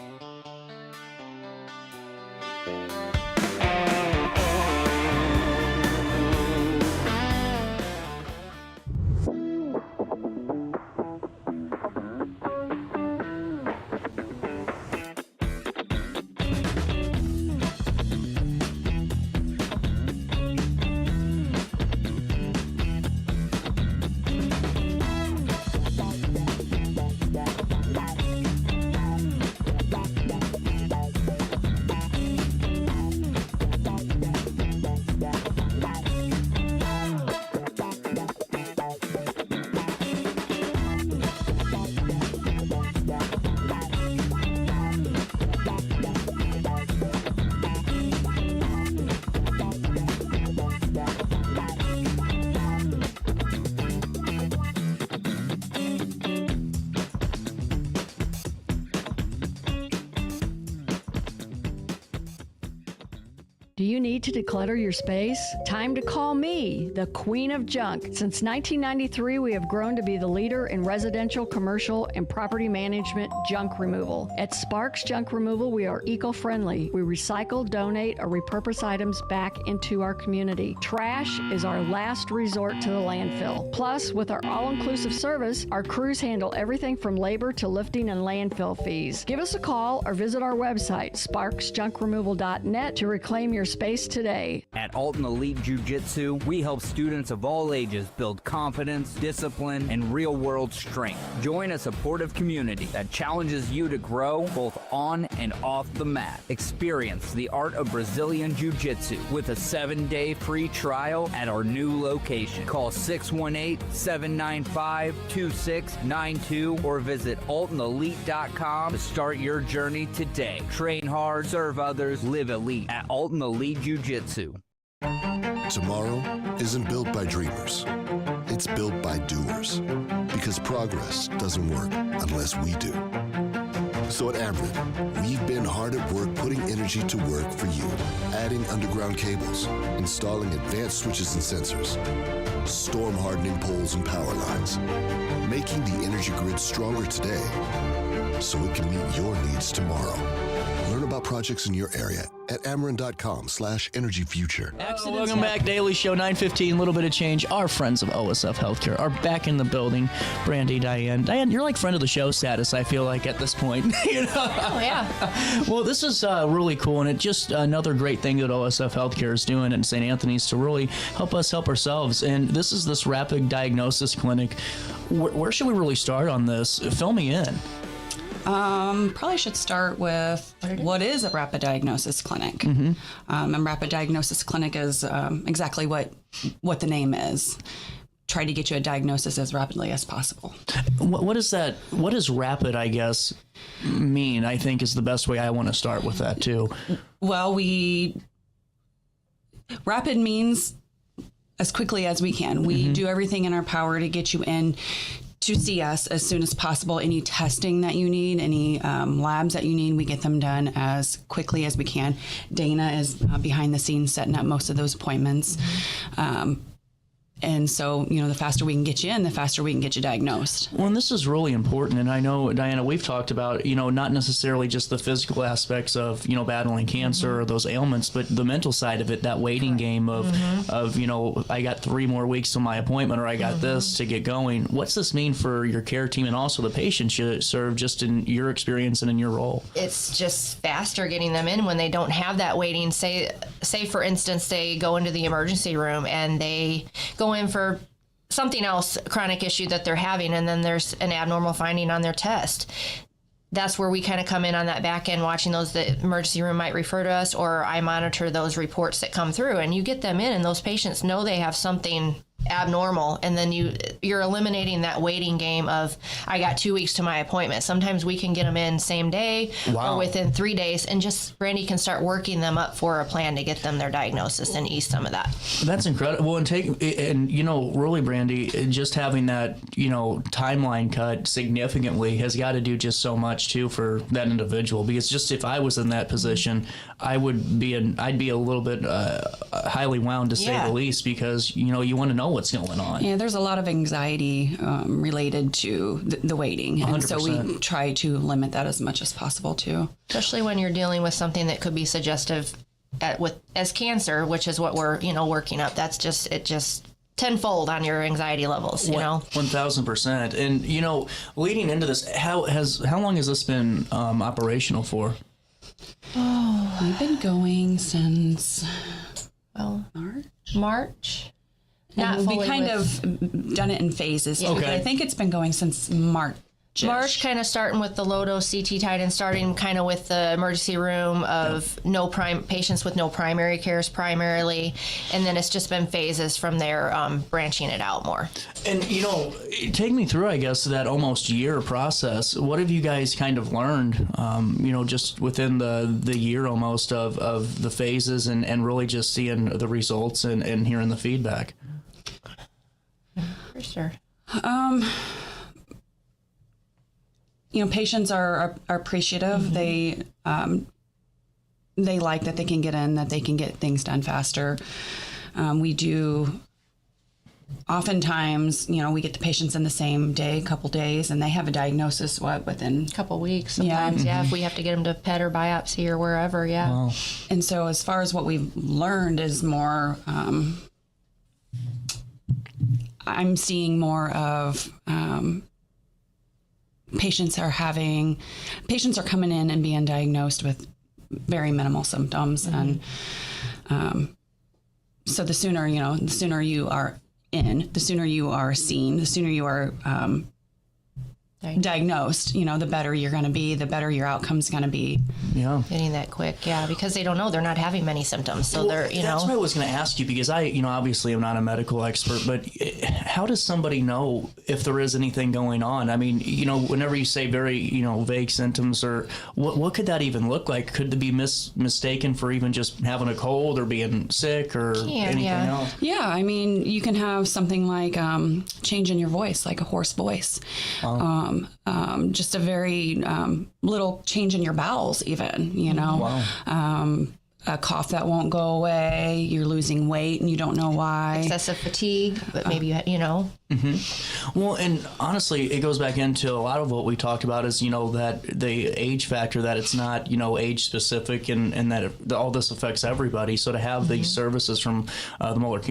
Do you need to declutter your space? Time to call me, the Queen of Junk. Since 1993, we have grown to be the leader in residential, commercial, and property management junk removal. At Sparks Junk Removal, we are eco-friendly. We recycle, donate, or repurpose items back into our community. Trash is our last resort to the landfill. Plus, with our all-inclusive service, our crews handle everything from labor to lifting and landfill fees. Give us a call or visit our website, sparksjunkremoval.net, to reclaim your space today. At Alton Elite Jiu-Jitsu, we help students of all ages build confidence, discipline, and real-world strength. Join a supportive community that challenges you to grow both on and off the mat. Experience the art of Brazilian Jiu-Jitsu with a 7-day free trial at our new location. Call 618-795-2692 or visit AltonElite.com to start your journey today. Train hard, serve others, live elite at Alton Elite Jiu-Jitsu. Tomorrow isn't built by dreamers. It's built by doers. Because progress doesn't work unless we do. So at Ameren, we've been hard at work putting energy to work for you. Adding underground cables, installing advanced switches and sensors, storm hardening poles and power lines, making the energy grid stronger today so it can meet your needs tomorrow. Learn about projects in your area at Ameren.com/energyfuture. Welcome back. Daily Show 9:15. A little bit of change. Our friends of OSF Healthcare are back in the building. Brandy, Diane. Diane, you're like friend of the show status, I feel like, at this point. You know? Oh, yeah. Well, this is really cool, and it's just another great thing that OSF Healthcare is doing in St. Anthony's to really help us help ourselves. And this is this rapid diagnosis clinic. Where should we really start on this? Fill me in. Probably should start with what is a rapid diagnosis clinic. And rapid diagnosis clinic is exactly what the name is. Try to get you a diagnosis as rapidly as possible. What is that? What does rapid, I guess, mean? I think is the best way I want to start with that too. Well, rapid means as quickly as we can. We do everything in our power to get you in to see us as soon as possible. Any testing that you need, any labs that you need, we get them done as quickly as we can. Dana is behind the scenes setting up most of those appointments. And so, the faster we can get you in, the faster we can get you diagnosed. Well, and this is really important. And I know, Diana, we've talked about, not necessarily just the physical aspects of, battling cancer or those ailments, but the mental side of it, that waiting game of I got 3 more weeks till my appointment, or I got this to get going. What's this mean for your care team and also the patients you serve, just in your experience and in your role? It's just faster getting them in when they don't have that waiting. Say for instance, they go into the emergency room and they go in for something else, chronic issue that they're having, and then there's an abnormal finding on their test. That's where we kind of come in on that back end, watching those. The emergency room might refer to us, or I monitor those reports that come through, and you get them in, and those patients know they have something abnormal, and then you're eliminating that waiting game of I got 2 weeks to my appointment. Sometimes we can get them in same day or within 3 days, and just Brandy can start working them up for a plan to get them their diagnosis and ease some of that. That's incredible. And really, Brandy, just having that timeline cut significantly has got to do just so much too for that individual, because just if I was in that position, I'd be a little bit highly wound, to say the least, because you want to know what's going on. Yeah, there's a lot of anxiety related to the waiting, and 100%. So we try to limit that as much as possible too. Especially when you're dealing with something that could be suggestive as cancer, which is what we're working up. That's just tenfold on your anxiety levels. 1,000%. And leading into this, how long has this been operational for? Oh, we've been going since March. And we kind of done it in phases. Yeah. Okay. I think it's been going since March. March, kind of starting with the low-dose CT Titan, starting kind of with the emergency room of patients with no primary cares primarily, and then it's just been phases from there, branching it out more. And take me through, I guess, that almost year process. What have you guys kind of learned, just within the year almost of the phases, and really just seeing the results and hearing the feedback? For sure. Patients are appreciative. They like that they can get in, that they can get things done faster. We do, oftentimes, we get the patients in the same day, couple days, and they have a diagnosis, within a couple weeks sometimes, if we have to get them to PET or biopsy or wherever, Wow. And so as far as what we've learned is more, I'm seeing more of patients are coming in and being diagnosed with very minimal symptoms, and So the sooner you are in, the sooner you are seen, the sooner you are diagnosed, the better you're going to be, the better your outcome's going to be. Yeah. Getting that quick, because they don't know, they're not having many symptoms, so they're, That's what I was going to ask you, because I, obviously I'm not a medical expert, but how does somebody know if there is anything going on? I mean, whenever you say very, vague symptoms, or what could that even look like? Could they be mistaken for even just having a cold or being sick or anything else? Yeah, I mean, you can have something like change in your voice, like a hoarse voice. Just a very little change in your bowels, even, a cough that won't go away, you're losing weight and you don't know why. Excessive fatigue, but maybe, Mm-hmm. Well, and honestly, it goes back into a lot of what we talked about is, that the age factor, that it's not, age specific, and that all this affects everybody. So to have these services from the Muller,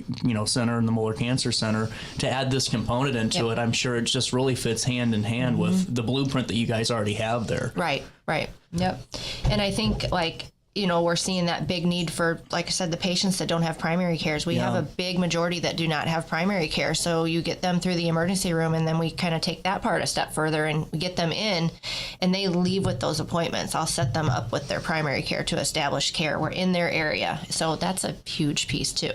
Center and the Muller Cancer Center, to add this component into it, I'm sure it just really fits hand in hand with the blueprint that you guys already have there. Right. Yep. And I think, we're seeing that big need for, like I said, the patients that don't have primary cares. We have a big majority that do not have primary care. So you get them through the emergency room, and then we kind of take that part a step further and we get them in, and they leave with those appointments. I'll set them up with their primary care to establish care. We're in their area. So that's a huge piece too.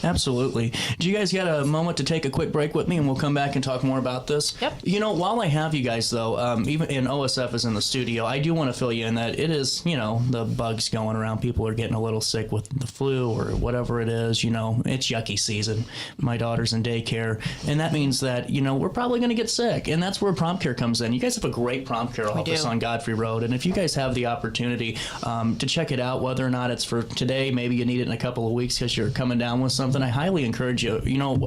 Absolutely. Do you guys got a moment to take a quick break with me, and we'll come back and talk more about this? Yep. While I have you guys, though, even in OSF is in the studio, I do want to fill you in that it is, the bugs going around. People are getting a little sick with the flu or whatever it is. It's yucky season. My daughter's in daycare, and that means that, we're probably going to get sick, and that's where prompt care comes in. You guys have a great prompt care office on Godfrey Road, and if you guys have the opportunity to check it out, whether or not it's for today, maybe you need it in a couple of weeks because you're coming down with something, I highly encourage you.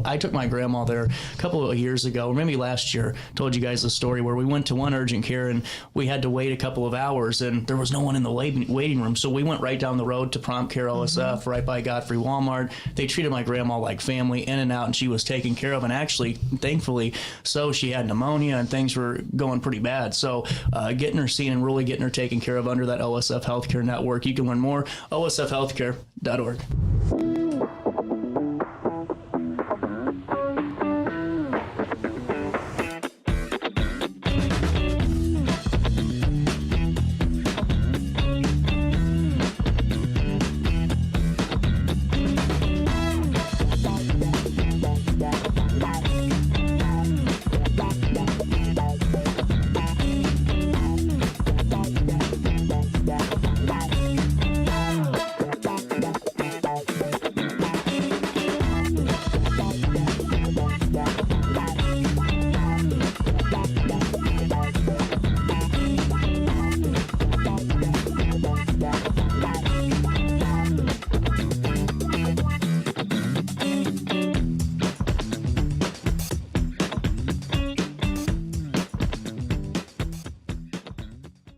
I took my grandma there a couple of years ago, or maybe last year, told you guys the story where we went to one urgent care and we had to wait a couple of hours, and there was no one in the waiting room, so we went right down the road to Prompt Care OSF, right by Godfrey Walmart. They treated my grandma like family, in and out, and she was taken care of, and actually, thankfully, so she had pneumonia and things were going pretty bad. So getting her seen and really getting her taken care of under that OSF Healthcare Network. You can learn more, osfhealthcare.org.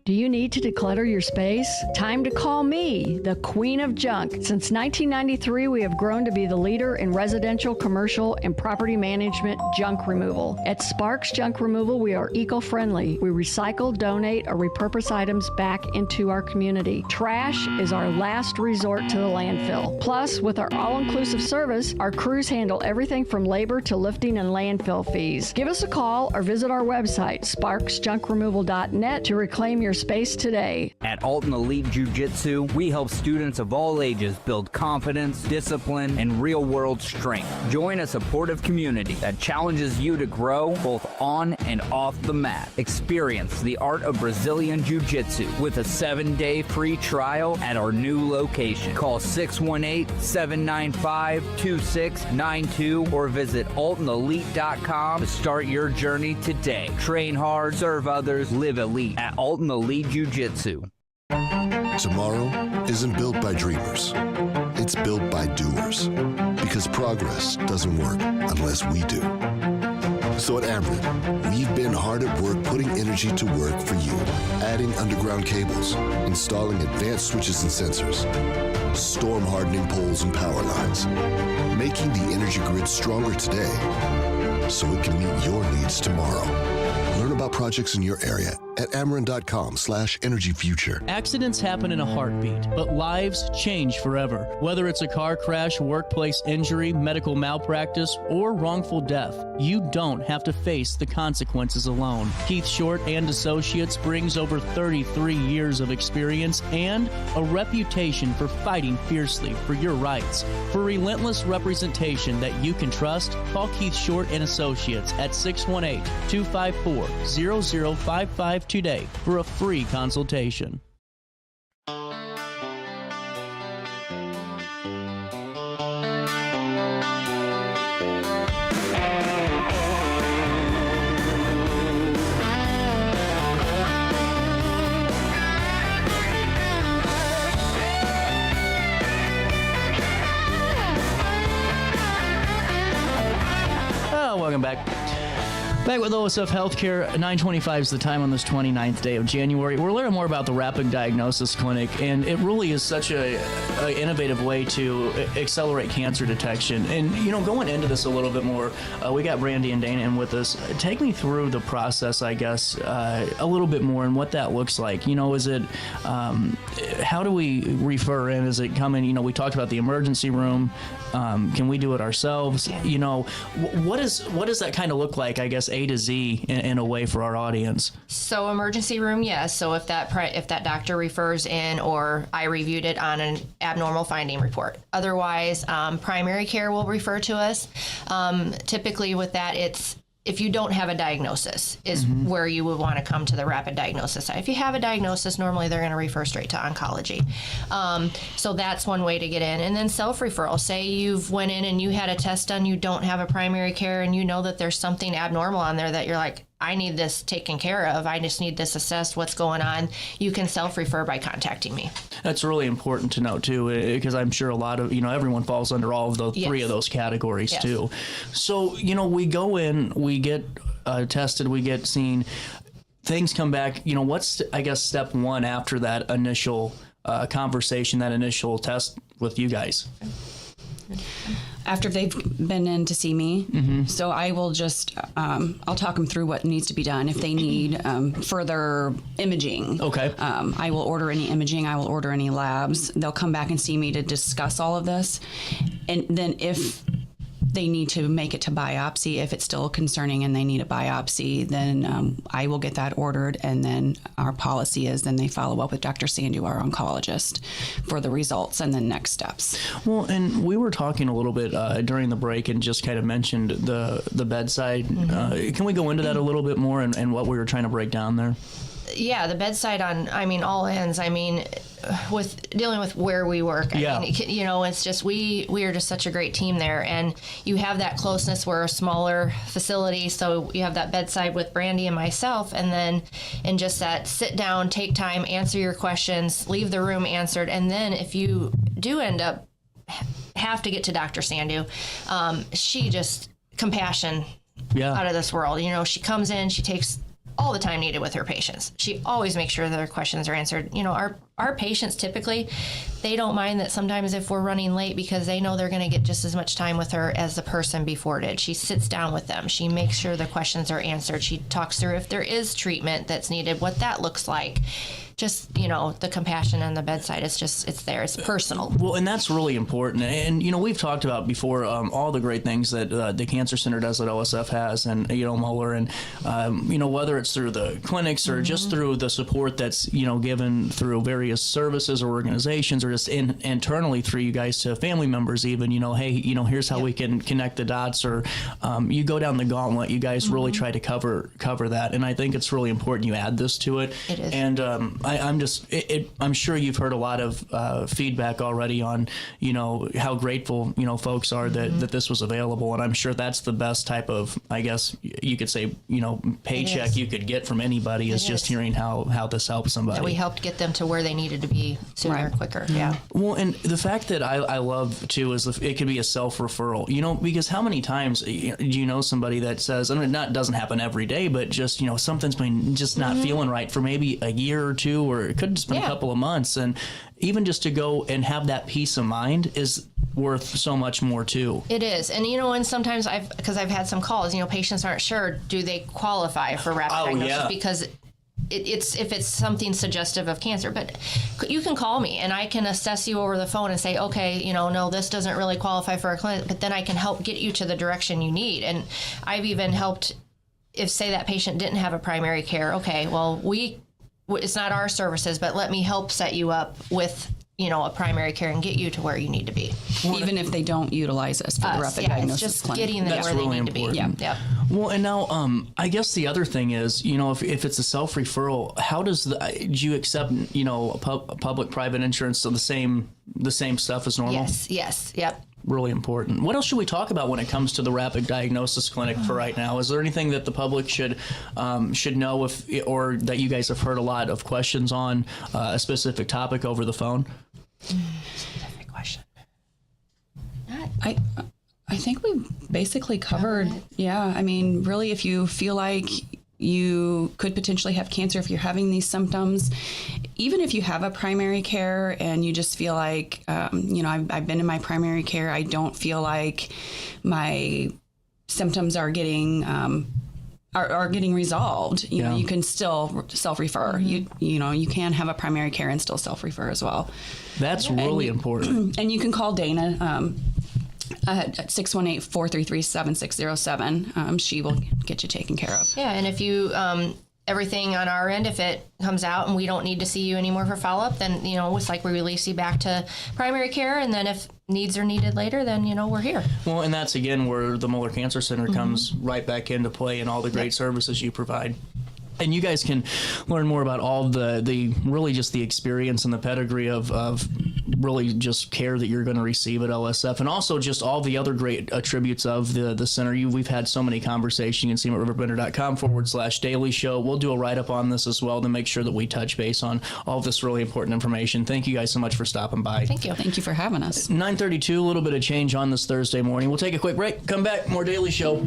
Do you need to declutter your space? Time to call me, the Queen of Junk. Since 1993, we have grown to be the leader in residential, commercial, and property management junk removal. At Sparks Junk Removal, we are eco-friendly. We recycle, donate, or repurpose items back into our community. Trash is our last resort to the landfill. Plus, with our all-inclusive service, our crews handle everything from labor to lifting and landfill fees. Give us a call or visit our website, sparksjunkremoval.net, to reclaim your space today. At Alton Elite Jiu-Jitsu, we help students of all ages build confidence, discipline, and real-world strength. Join a supportive community that challenges you to grow both on and off the mat. Experience the art of Brazilian Jiu-Jitsu with a 7-day free trial at our new location. Call 618-795-2692 or visit altonelite.com to start your journey today. Train hard, serve others, live elite at Alton Elite Jiu-Jitsu. Tomorrow isn't built by dreamers. It's built by doers. Because progress doesn't work unless we do. So at Ameren, we've been hard at work putting energy to work for you. Adding underground cables, installing advanced switches and sensors, storm hardening poles and power lines, making the energy grid stronger today so it can meet your needs tomorrow. Learn about projects in your area at Ameren.com/energyfuture. Accidents happen in a heartbeat, but lives change forever. Whether it's a car crash, workplace injury, medical malpractice, or wrongful death, you don't have to face the consequences alone. Keith Short and Associates brings over 33 years of experience and a reputation for fighting fiercely for your rights. For relentless representation that you can trust, call Keith Short and Associates at 618-254-0055 today for a free consultation. Welcome back. Back with OSF Healthcare, 9:25 is the time on this 29th day of January. We're learning more about the Rapid Diagnosis Clinic, and it really is such a innovative way to accelerate cancer detection. And, going into this a little bit more, we got Brandy and Dana in with us. Take me through the process, I guess, a little bit more and what that looks like. Is it, how do we refer in? Is it coming, we talked about the emergency room. Can we do it ourselves? What does that kind of look like, I guess, A to Z in a way for our audience? So emergency room, yes. So if that doctor refers in, or I reviewed it on an abnormal finding report. Otherwise, primary care will refer to us. Typically with that, it's if you don't have a diagnosis is where you would want to come to the rapid diagnosis side. If you have a diagnosis, normally they're going to refer straight to oncology. So that's one way to get in. And then self-referral. Say you've went in and you had a test done, you don't have a primary care, and you know that there's something abnormal on there that you're like, I need this taken care of. I just need this assessed. What's going on? You can self-refer by contacting me. That's really important to know, too, because I'm sure a lot of, everyone falls under all of the three of those categories, too. So, we go in, we get tested, we get seen, things come back. What's, I guess, step one after that initial conversation, that initial test with you guys? After they've been in to see me. So I will just, I'll talk them through what needs to be done. If they need further imaging, I will order any imaging, I will order any labs. They'll come back and see me to discuss all of this. And then if they need to make it to biopsy, if it's still concerning and they need a biopsy, then I will get that ordered. And then our policy is then they follow up with Dr. Sandu, our oncologist, for the results and then next steps. Well, and we were talking a little bit during the break and just kind of mentioned the bedside. Can we go into that a little bit more and what we were trying to break down there? Yeah, the bedside on, all ends. With dealing with where we work, it's just we are just such a great team there, and you have that closeness. We're a smaller facility, so you have that bedside with Brandy and myself, and then in just that sit down, take time, answer your questions, leave the room answered, and then if you do end up have to get to Dr. Sandu, she just compassion out of this world. She comes in, she takes all the time needed with her patients. She always makes sure that their questions are answered. Our patients typically, they don't mind that sometimes if we're running late because they know they're going to get just as much time with her as the person before did. She sits down with them. She makes sure the questions are answered. She talks through if there is treatment that's needed, what that looks like. Just, the compassion on the bedside, it's there. It's personal. Well, and that's really important. And, we've talked about before all the great things that the Cancer Center does that OSF has and, Mueller, and, whether it's through the clinics or just through the support that's, given through various services or organizations or just internally through you guys to family members even, hey, here's how we can connect the dots, or you go down the gauntlet. You guys really try to cover that. And I think it's really important you add this to it. It is. And I'm sure you've heard a lot of feedback already on, how grateful, folks are that this was available. And I'm sure that's the best type of, I guess you could say, paycheck you could get from anybody is just hearing how this helps somebody. That we helped get them to where they needed to be sooner, quicker. Yeah. Well, and the fact that I love too is it could be a self-referral, because how many times do you know somebody that says, it doesn't happen every day, but just, something's been just not feeling right for maybe a year or two, or it could have just been a couple of months. And even just to go and have that peace of mind is worth so much more too. It is. And and sometimes I've had some calls, patients aren't sure, do they qualify for rapid diagnosis? Because if it's something suggestive of cancer. But you can call me and I can assess you over the phone and say, okay, no, this doesn't really qualify for a clinic, but then I can help get you to the direction you need. And I've even helped, if say that patient didn't have a primary care, okay, well, it's not our services, but let me help set you up with a primary care and get you to where you need to be. Even if they don't utilize us for the rapid diagnosis it's just clinic. getting them where they need to be. Yeah. Well, and now, I guess the other thing is, if it's a self-referral, how do you accept, public-private insurance, so the same stuff as normal? Yes, yep. Really important. What else should we talk about when it comes to the rapid diagnosis clinic for right now? Is there anything that the public should know, or that you guys have heard a lot of questions on a specific topic over the phone? Specific question. I think we basically covered. Yeah, I mean, really, if you feel like you could potentially have cancer, if you're having these symptoms, even if you have a primary care and you just feel like, I've been in my primary care, I don't feel like my symptoms are getting resolved. You can still self-refer. You can have a primary care and still self-refer as well. That's really important. And you can call Dana at 618-433-7607. She will get you taken care of. Yeah, and if you everything on our end, if it comes out and we don't need to see you anymore for follow-up, then it's like we release you back to primary care, and then if needs are needed later, then we're here. Well, and that's again where the Muller Cancer Center comes right back into play, and all the great services you provide. And you guys can learn more about all the really just the experience and the pedigree of really just care that you're going to receive at LSF, and also just all the other great attributes of the center. We've had so many conversations. You can see them at RiverBender.com/daily show. We'll do a write-up on this as well to make sure that we touch base on all this really important information. Thank you guys so much for stopping by. Thank you. Thank you for having us. 9:32, a little bit of change on this Thursday morning. We'll take a quick break. Come back, more Daily Show.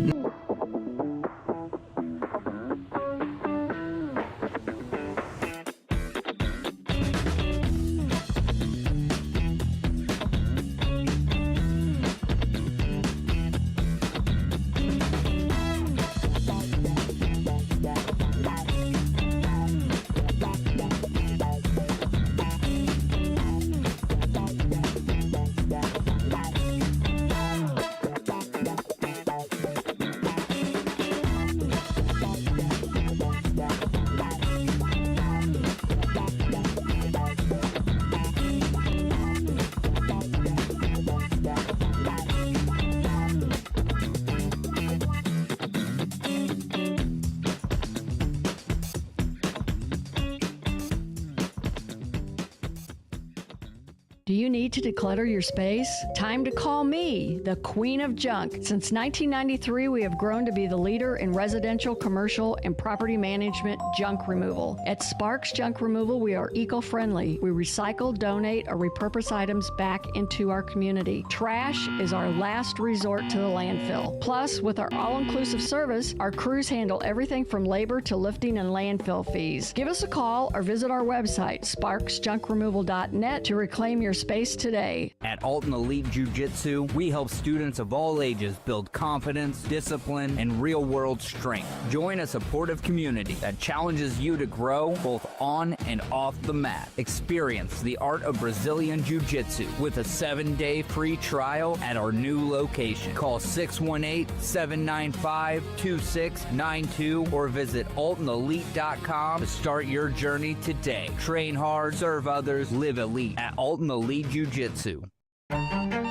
Do you need to declutter your space? Time to call me, the Queen of Junk. Since 1993, we have grown to be the leader in residential, commercial, and property management junk removal. At Sparks Junk Removal, we are eco-friendly. We recycle, donate, or repurpose items back into our community. Trash is our last resort to the landfill. Plus, with our all-inclusive service, our crews handle everything from labor to lifting and landfill fees. Give us a call or visit our website, sparksjunkremoval.net, to reclaim your space today. At Alton Elite Jiu-Jitsu, we help students of all ages build confidence, discipline, and real-world strength. Join a supportive community that challenges you to grow both on and off the mat. Experience the art of Brazilian Jiu-Jitsu with a 7-day free trial at our new location. Call 618-795-2692 or visit altonelite.com to start your journey today. Train hard, serve others, live elite at Alton Elite Jiu-Jitsu.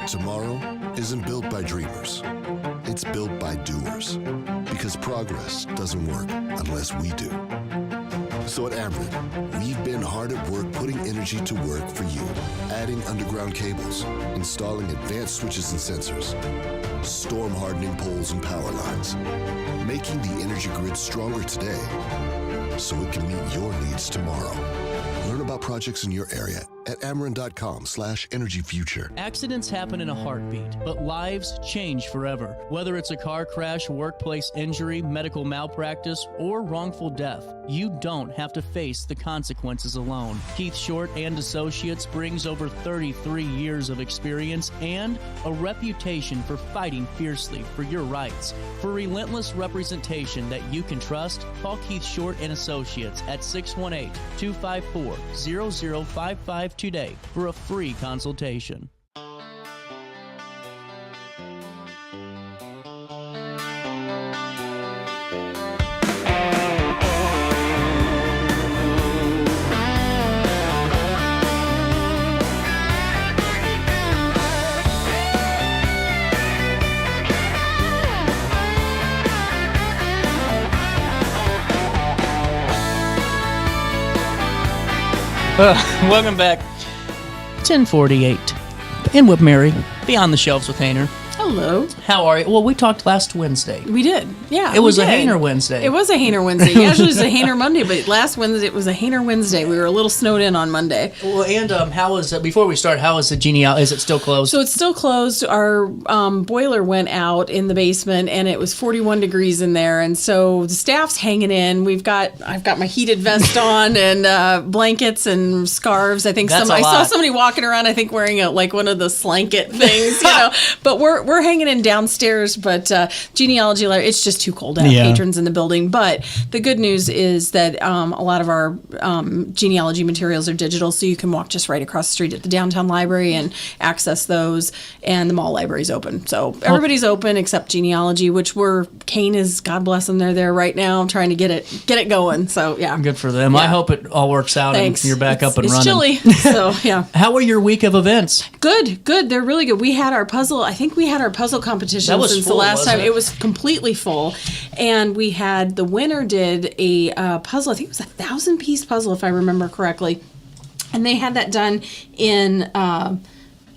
Tomorrow isn't built by dreamers. It's built by doers. Because progress doesn't work unless we do. So at Ameren, we've been hard at work putting energy to work for you. Adding underground cables, installing advanced switches and sensors, storm hardening poles and power lines, making the energy grid stronger today so it can meet your needs tomorrow. Learn about projects in your area at Ameren.com/energyfuture. Accidents happen in a heartbeat, but lives change forever. Whether it's a car crash, workplace injury, medical malpractice, or wrongful death, you don't have to face the consequences alone. Keith Short and Associates brings over 33 years of experience and a reputation for fighting fiercely for your rights. For relentless representation that you can trust, call Keith Short and Associates at 618-254-0055 today for a free consultation. Welcome back. 1048. And with Mary, Beyond the Shelves with Hayner. Hello. How are you? Well, we talked last Wednesday. We did. Yeah. It was a Hayner Wednesday. It was a Hayner Wednesday. Usually it's a Hayner Monday, but last Wednesday it was a Hayner Wednesday. We were a little snowed in on Monday. Well, and how is before we start, how is the genealogy? Is it still closed? So it's still closed. Our boiler went out in the basement and it was 41 degrees in there. And so the staff's hanging in. I've got my heated vest on and blankets and scarves. I think I saw somebody walking around, I think wearing one of the slanket things, but we're hanging in downstairs, but genealogy, it's just too cold to have patrons in the building. But the good news is that a lot of our genealogy materials are digital, so you can walk just right across the street at the downtown library and access those, and the mall library's open. So everybody's open except genealogy, which Kane is, God bless them, they're there right now trying to get it going. So yeah. Good for them. Yeah. I hope it all works out. Thanks. And you're back up and it's running. It's chilly, so yeah. How were your week of events? Good. They're really good. We had our puzzle competition since the last time. It was completely full. And we had, the winner did a puzzle, I think it was a 1,000-piece puzzle, if I remember correctly. And they had that done in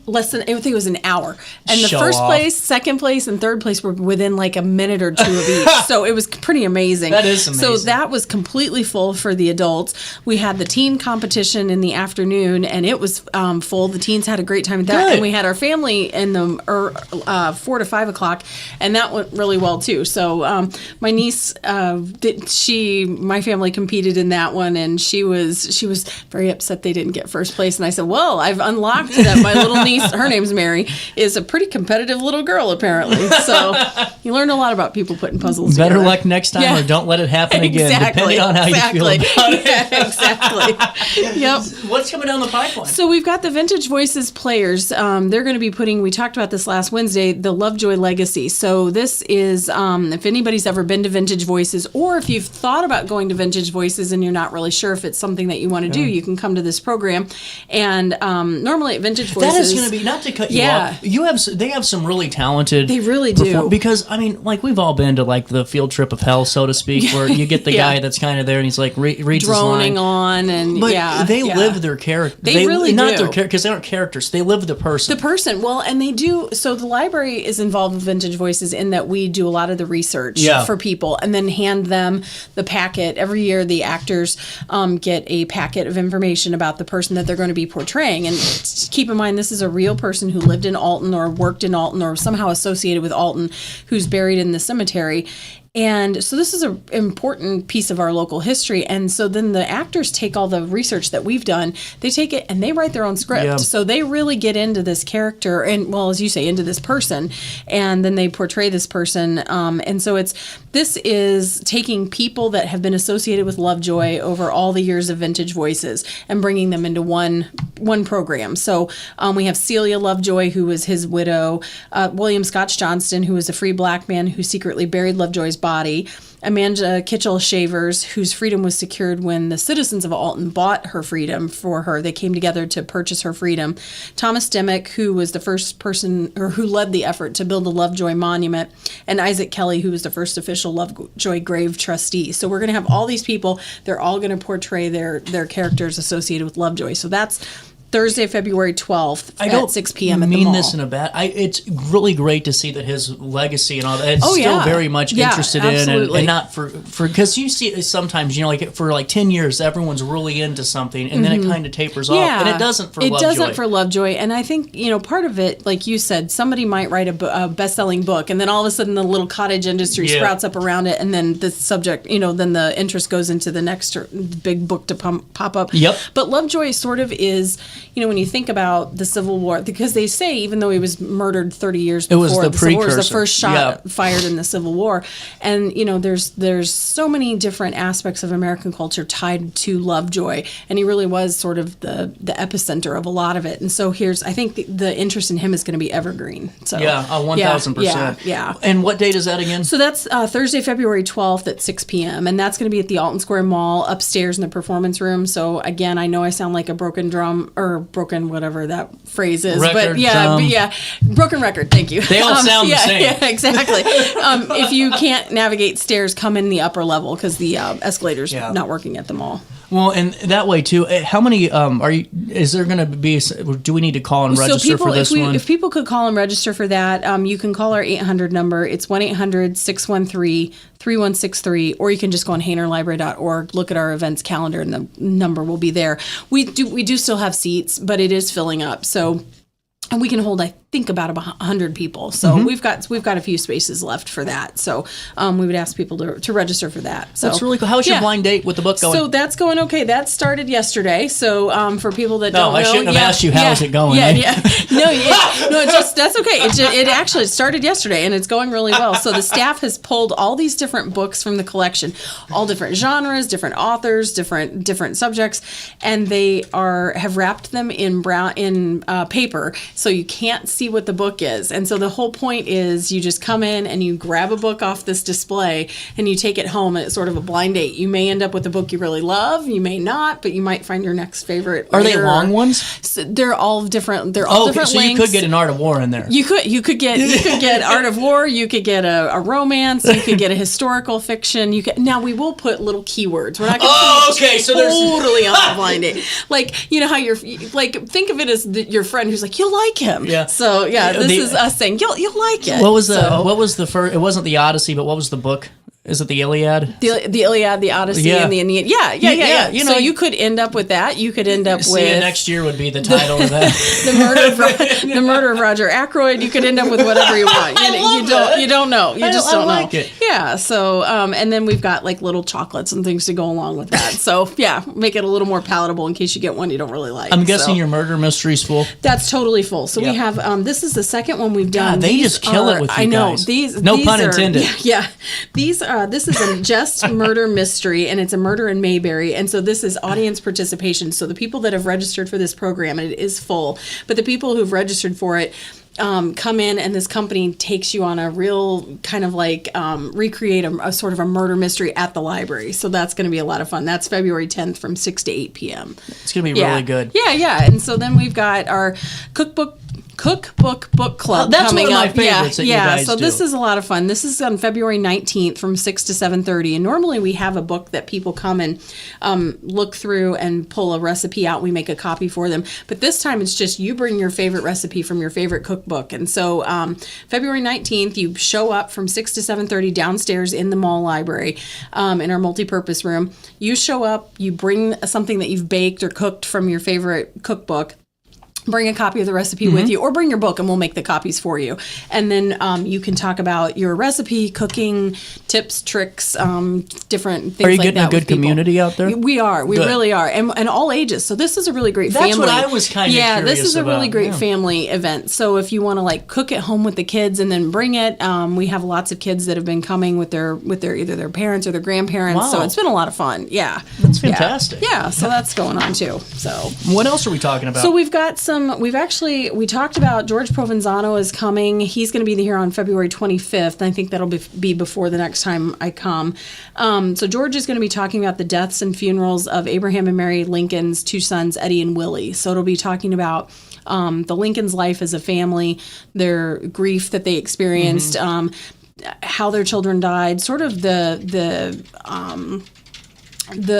less than, I think it was an hour. And the first place, second place, and third place were within a minute or two of each. So it was pretty amazing. That is amazing. So that was completely full for the adults. We had the teen competition in the afternoon, and it was full. The teens had a great time with that. Good. And we had our family in the 4 to 5 o'clock, and that went really well too. So my niece, my family competed in that one, and she was very upset they didn't get first place. And I said, well, I've unlocked that my little niece, her name's Mary, is a pretty competitive little girl, apparently. So you learn a lot about people putting puzzles together. Better luck next time, or don't let it happen again, depending on how you feel about it. Yeah, exactly. Yep. What's coming down the pipeline? So we've got the Vintage Voices players. They're going to be we talked about this last Wednesday, the Lovejoy Legacy. So this is, if anybody's ever been to Vintage Voices, or if you've thought about going to Vintage Voices and you're not really sure if it's something that you want to do, you can come to this program. And normally at Vintage Voices, that is going to be, not to cut you off, they have some really talented. They really do. Because we've all been to the field trip of hell, so to speak, where you get the guy that's kind of there and he's reads droning his line. On, and but they live their character. They really not do. their character, because they aren't characters. They live the person. The person. Well, and they do. So the library is involved with Vintage Voices in that we do a lot of the research for people, and then hand them the packet every year. The actors get a packet of information about the person that they're going to be portraying. And keep in mind, this is a real person who lived in Alton or worked in Alton or somehow associated with Alton, who's buried in the cemetery. And so this is an important piece of our local history. And so then the actors take all the research that we've done, they take it and they write their own script. Yeah. So they really get into this character and, well, as you say, into this person. And then they portray this person. And so this is taking people that have been associated with Lovejoy over all the years of Vintage Voices and bringing them into one program. So we have Celia Lovejoy, who was his widow, William Scotch Johnston, who was a free black man who secretly buried Lovejoy's body, Amanda Kitchell Shavers, whose freedom was secured when the citizens of Alton bought her freedom for her. They came together to purchase her freedom. Thomas Demick, who was the first person, or who led the effort to build the Lovejoy Monument, and Isaac Kelly, who was the first official Lovejoy grave trustee. So we're going to have all these people. They're all going to portray their characters associated with Lovejoy. So that's Thursday, February 12th at 6 p.m. at the mall. I mean this in a bad... it's really great to see that his legacy and all that, it's still very much interested in, and not for... Because you see sometimes, like for like 10 years, everyone's really into something, and then it kind of tapers off, and it doesn't for Lovejoy. It doesn't for Lovejoy, and I think, part of it, like you said, somebody might write a best-selling book, and then all of a sudden the little cottage industry sprouts up around it, and then the subject, then the interest goes into the next big book to pop up. Yep. But Lovejoy sort of is... when you think about the Civil War, because they say even though he was murdered 30 years before, the Civil War was the first shot fired in the Civil War. And, there's so many different aspects of American culture tied to Lovejoy. And he really was sort of the epicenter of a lot of it. And so I think the interest in him is going to be evergreen. So 1,000%. Yeah. And what date is that again? So that's Thursday, February 12th at 6 p.m. And that's going to be at the Alton Square Mall upstairs in the performance room. So again, I know I sound like a broken drum or broken whatever that phrase is, broken record. Thank you. They all sound the same. Yeah, exactly. If you can't navigate stairs, come in the upper level because the escalator's not working at the mall. Well, and that way too. How many is there going to be? Do we need to call and register for this one? If people could call and register for that, you can call our 800 number. It's 1-800-613-3163, or you can just go on HaynerLibrary.org, look at our events calendar, and the number will be there. We do still have seats, but it is filling up. So. And we can hold, I think, about 100 people. So we've got a few spaces left for that. So we would ask people to register for that. So that's really cool. How's your blind date with the book going? So that's going okay. That started yesterday. So for people that don't know, I shouldn't have asked you how is it going. No, that's okay. It actually started yesterday, and it's going really well. So the staff has pulled all these different books from the collection, all different genres, different authors, different subjects, and they have wrapped them in paper. So you can't see what the book is. And so the whole point is you just come in and you grab a book off this display and you take it home, and it's sort of a blind date. You may end up with a book you really love, you may not, but you might find your next favorite. Are they long ones? So they're all different. They're all different so lengths. You could get an Art of War in there. You could get Art of War, you could get a romance, you could get a historical fiction. Now we will put little keywords. We're not going to so totally on the blind date. Like, how you're like, think of it as your friend who's like, you'll like him. Yeah. So this is us saying you'll like it. What was the first? It wasn't the Odyssey, but what was the book? Is it the Iliad? The Iliad, the Odyssey, and the Aeneid. Yeah. So you could end up with that. You could end up with... next year would be the title of that. the murder of Roger Ackroyd. You could end up with whatever you want. You don't know. You just don't know. I like it. Yeah. So, and then we've got like little chocolates and things to go along with that. So, make it a little more palatable in case you get one you don't really like. I'm guessing your murder mystery's full. That's totally full. So we have, this is the second one we've done. God, they just kill it with you guys. I know. No pun intended. Yeah. This is a just murder mystery, and it's a murder in Mayberry. And so this is audience participation. So the people that have registered for this program, and it is full, but the people who've registered for it come in, and this company takes you on a real kind of like recreate a sort of a murder mystery at the library. So that's going to be a lot of fun. That's February 10th from 6 to 8 p.m. It's going to be really good. Yeah. And so then we've got our cookbook book club that's coming one of my up. favorites that you guys so do. This is a lot of fun. This is on February 19th from 6 to 7:30, and normally we have a book that people come and look through and pull a recipe out. We make a copy for them, but this time it's just you bring your favorite recipe from your favorite cookbook. And so February 19th, you show up from 6 to 7:30 downstairs in the mall library in our multipurpose room. You show up, you bring something that you've baked or cooked from your favorite cookbook. Bring a copy of the recipe with you, or bring your book and we'll make the copies for you. And then you can talk about your recipe, cooking, tips, tricks, different things like that. Are you getting a good community out there? We are. We really are. And all ages. So this is a really great family. That's what I was kind of curious about. Yeah, this is a really great family event. So if you want to like cook at home with the kids and then bring it, we have lots of kids that have been coming with their either their parents or their grandparents. Wow. So it's been a lot of fun. Yeah. That's fantastic. Yeah, so that's going on too. So what else are we talking about? So we've got we talked about George Provenzano is coming. He's going to be here on February 25th. And I think that'll be before the next time I come. So George is going to be talking about the deaths and funerals of Abraham and Mary Lincoln's two sons, Eddie and Willie. So it'll be talking about the Lincoln's life as a family, their grief that they experienced, how their children died, sort of the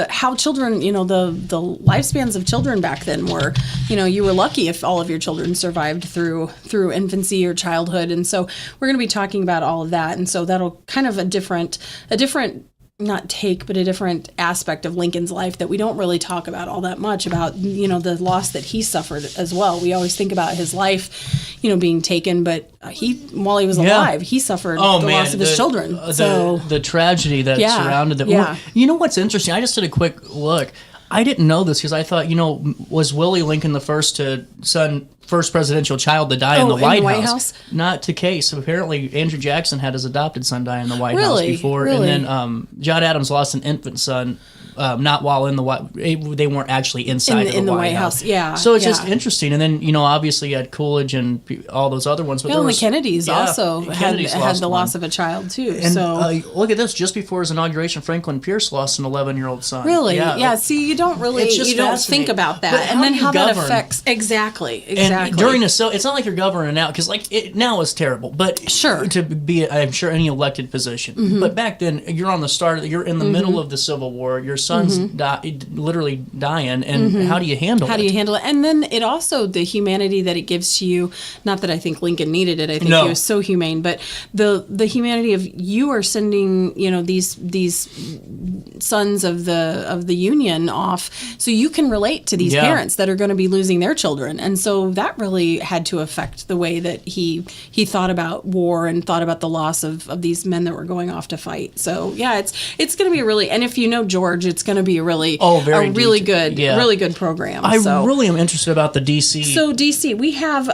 how children, the lifespans of children back then were, you were lucky if all of your children survived through infancy or childhood. And so we're going to be talking about all of that. And so that'll kind of a different not take, but a different aspect of Lincoln's life that we don't really talk about all that much about, the loss that he suffered as well. We always think about his life, being taken, but while he was alive, he suffered the loss of his children. The tragedy that surrounded them. Yeah. You know what's interesting? I just did a quick look. I didn't know this because I thought, was Willie Lincoln the first presidential child to die in the White House? Not the case. Apparently, Andrew Jackson had his adopted son die in the White House before. Really? And then John Adams lost an infant son. Not while in the White, they weren't actually inside of the White House. Yeah. So it's just interesting. And then obviously you had Coolidge and all those other ones. But the Kennedys also had the loss of a child too. And so look at this. Just before his inauguration, Franklin Pierce lost an 11-year-old son. Really? Yeah. See, you don't really think about that, and then how that affects exactly. And during it's not like you're governing now because now it's terrible. But sure, to be I'm sure any elected position. But back then you're on the start. You're in the middle of the Civil War. Your son's literally dying, and how do you handle it? How do you handle it? And then it also, the humanity that it gives to you, not that I think Lincoln needed it, I think he was so humane, but the humanity of you are sending, these sons of the Union off so you can relate to these parents that are going to be losing their children. And so that really had to affect the way that he thought about war and thought about the loss of these men that were going off to fight. So it's going to be and if you know George, it's going to be a really good program. I really am interested about the DC. So DC, we have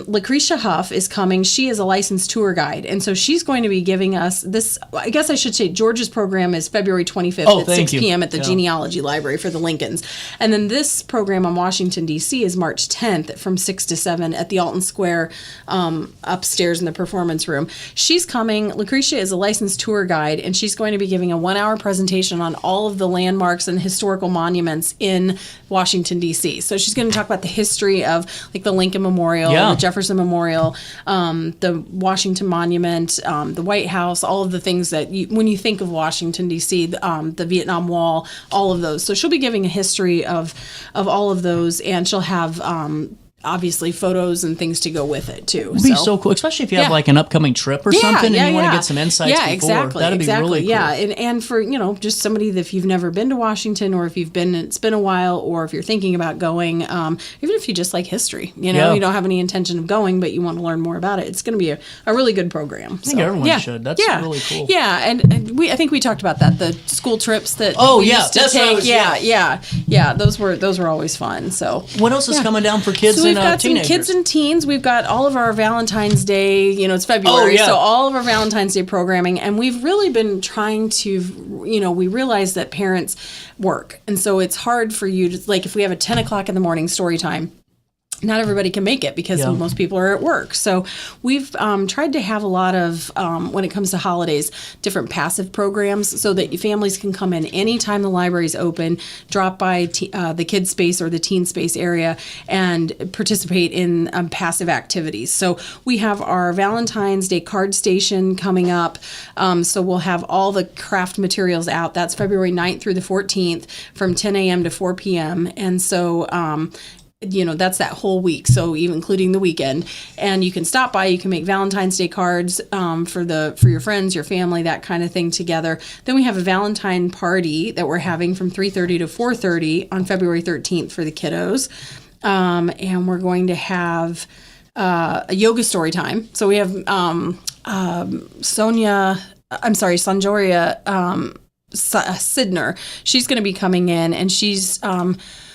Lucretia Huff is coming. She is a licensed tour guide, and so she's going to be giving us this. I guess I should say George's program is February 25th at 6 p.m. at the Genealogy Library for the Lincolns, and then this program on Washington DC is March 10th from 6 to 7 at the Alton Square upstairs in the performance room. She's coming. Lucretia is a licensed tour guide, and she's going to be giving a 1-hour presentation on all of the landmarks and historical monuments in Washington, D.C. So she's going to talk about the history of the Lincoln Memorial, the Jefferson Memorial, the Washington Monument, the White House, all of the things that when you think of Washington, D.C., the Vietnam Wall, all of those. So she'll be giving a history of all of those, and she'll have obviously photos and things to go with it too. It'd be so cool, especially if you have an upcoming trip or something and you want to get some insights before. Exactly. That'd be really cool. Yeah, and for just somebody that if you've never been to Washington, or if it's been a while, or if you're thinking about going, even if you just like history, you don't have any intention of going, but you want to learn more about it, it's going to be a really good program. I think everyone should. That's really cool. Yeah, and I think we talked about that, the school trips that we used to take. Yeah, those were always fun. So what else is coming down for kids? We've got some kids and teens. We've got all of our Valentine's Day, it's February, so all of our Valentine's Day programming. And we've really been trying to, we realize that parents work. And so it's hard for you to, if we have a 10 o'clock in the morning story time, not everybody can make it because most people are at work. So we've tried to have a lot of, when it comes to holidays, different passive programs so that families can come in anytime the library's open, drop by the kids space or the teen space area and participate in passive activities. So we have our Valentine's Day card station coming up. So we'll have all the craft materials out. That's February 9th through the 14th from 10 a.m. to 4 p.m. And so that's that whole week, so even including the weekend. And you can stop by, you can make Valentine's Day cards for your friends, your family, that kind of thing together. Then we have a Valentine party that we're having from 3:30 to 4:30 on February 13th for the kiddos. And we're going to have a yoga story time. So we have Sanjoria Sidner. She's going to be coming in, and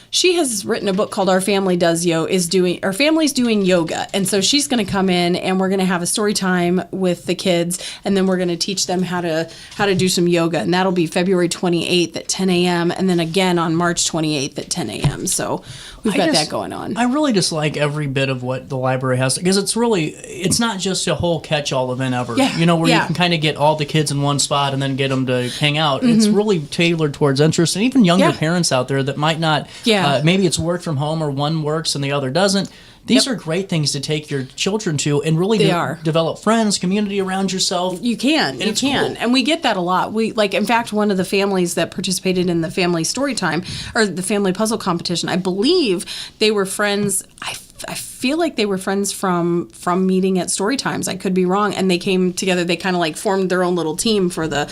she has written a book called Our Family's Doing Yoga. And so she's going to come in, and we're going to have a story time with the kids, and then we're going to teach them how to do some yoga. And that'll be February 28th at 10 a.m. and then again on March 28th at 10 a.m. So we've got that going on. I really just like every bit of what the library has, because it's not just a whole catch-all event ever. Where you can kind of get all the kids in one spot and then get them to hang out. Mm-hmm. It's really tailored towards interest, and even younger parents out there that might not, maybe it's work from home or one works and the other doesn't. These are great things to take your children to and really develop friends, community around yourself. You can. Cool. And we get that a lot. We in fact, one of the families that participated in the family story time or the family puzzle competition, I believe they were friends. I feel like they were friends from meeting at story times. I could be wrong. And they came together. They kind of formed their own little team for the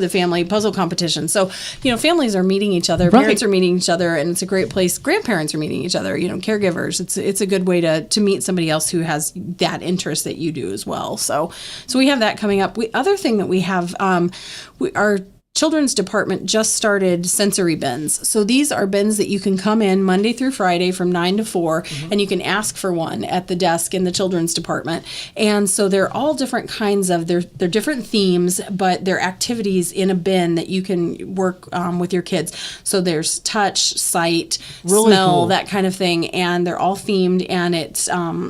family puzzle competition. So, families are meeting each other. Right. Parents are meeting each other. And it's a great place. Grandparents are meeting each other, caregivers. It's a good way to meet somebody else who has that interest that you do as well. So we have that coming up. Other thing that we have, our Children's Department just started sensory bins. So these are bins that you can come in Monday through Friday from 9 to 4, and you can ask for one at the desk in the Children's Department. And so they're all different kinds of, they're different themes, but they're activities in a bin that you can work with your kids. So there's touch, sight, smell, that kind of thing. And they're all themed, and it's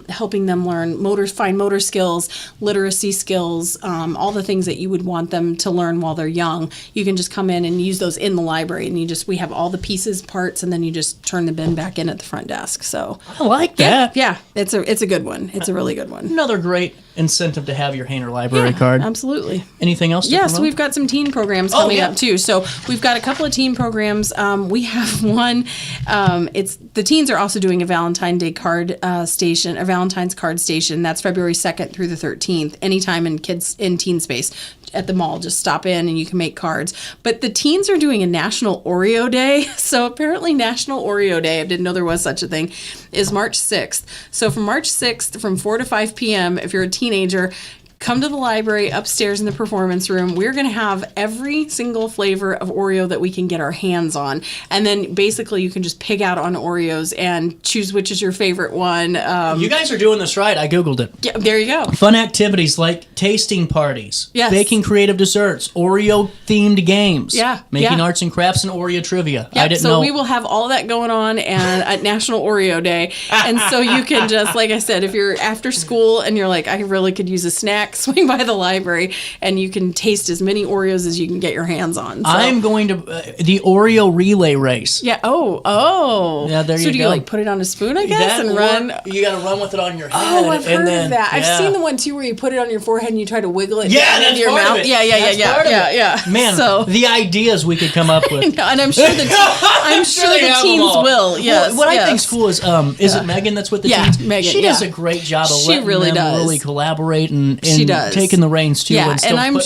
helping them learn fine motor skills, literacy skills, all the things that you would want them to learn while they're young. You can just come in and use those in the library, and we have all the pieces, parts, and then you just turn the bin back in at the front desk. So I like that. Yeah, it's a good one. It's a really good one. Another great incentive to have your Hayner library card. Absolutely. Anything else? Yes, we've got some teen programs coming up too. So we've got a couple of teen programs. We have one. It's the teens are also doing a Valentine's Day card station, a Valentine's card station. That's February 2nd through the 13th. Anytime in teen space at the mall, just stop in and you can make cards. But the teens are doing a National Oreo Day. So apparently National Oreo Day, I didn't know there was such a thing, is March 6th. So from March 6th from 4 to 5 p.m., if you're a teenager, come to the library upstairs in the performance room. We're going to have every single flavor of Oreo that we can get our hands on. And then basically you can just pick out on Oreos and choose which is your favorite one. You guys are doing this right. I Googled it. Yeah, there you go. Fun activities like tasting parties, baking creative desserts, Oreo-themed games, making arts and crafts, and Oreo trivia. Yep, I didn't know. So we will have all of that going on at National Oreo Day. And so you can just, like I said, if you're after school and you're like, I really could use a snack, swing by the library and you can taste as many Oreos as you can get your hands on. So. I'm going to the Oreo relay race. Yeah. Oh. Yeah. There you go. So do you put it on a spoon, I guess, and run? You got to run with it on your head. Oh, I've heard of that. Yeah. I've seen the one too where you put it on your forehead and you try to wiggle it down into your mouth. Yeah. Man, so the ideas we could come up with. And I'm sure the teens will. Yes. What I think is cool is it Megan that's with the teens? Megan. She does a great job of letting them really collaborate and she does. Taking the reins too. Yeah, and I'm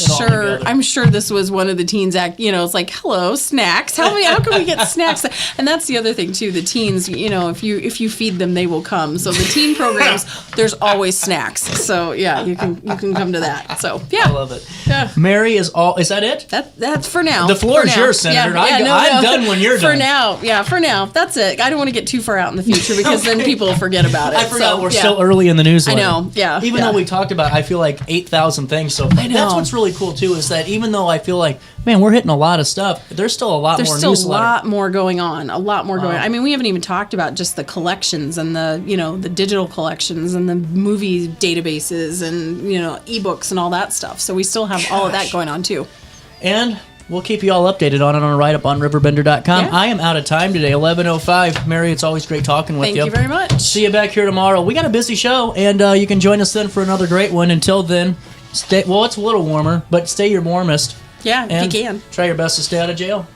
sure this was one of the teens it's like, hello, snacks. How can we get snacks? And that's the other thing too. The teens, if you feed them, they will come. So the teen programs, there's always snacks. So yeah, you can come to that. So yeah, I love it. Yeah. Mary is that it? That's for now. The floor is yours, Senator. I'm done when you're done. For now, that's it. I don't want to get too far out in the future because then people will forget about it. I forgot we're still early in the newsletter. I know. Yeah. Even though we talked about, I feel like 8,000 things. So that's what's really cool too, is that even though I feel like, man, we're hitting a lot of stuff, there's still a lot more newsletter. There's still a lot more going on. I mean, we haven't even talked about just the collections and the digital collections and the movie databases and ebooks and all that stuff. So we still have all of that going on too. And we'll keep you all updated on it on a write-up on RiverBender.com. Yeah. I am out of time today, 11:05. Mary, it's always great talking with you. Thank you very much. See you back here tomorrow. We got a busy show, and you can join us then for another great one. Until then, it's a little warmer, but stay your warmest. Yeah, and if you can. Try your best to stay out of jail.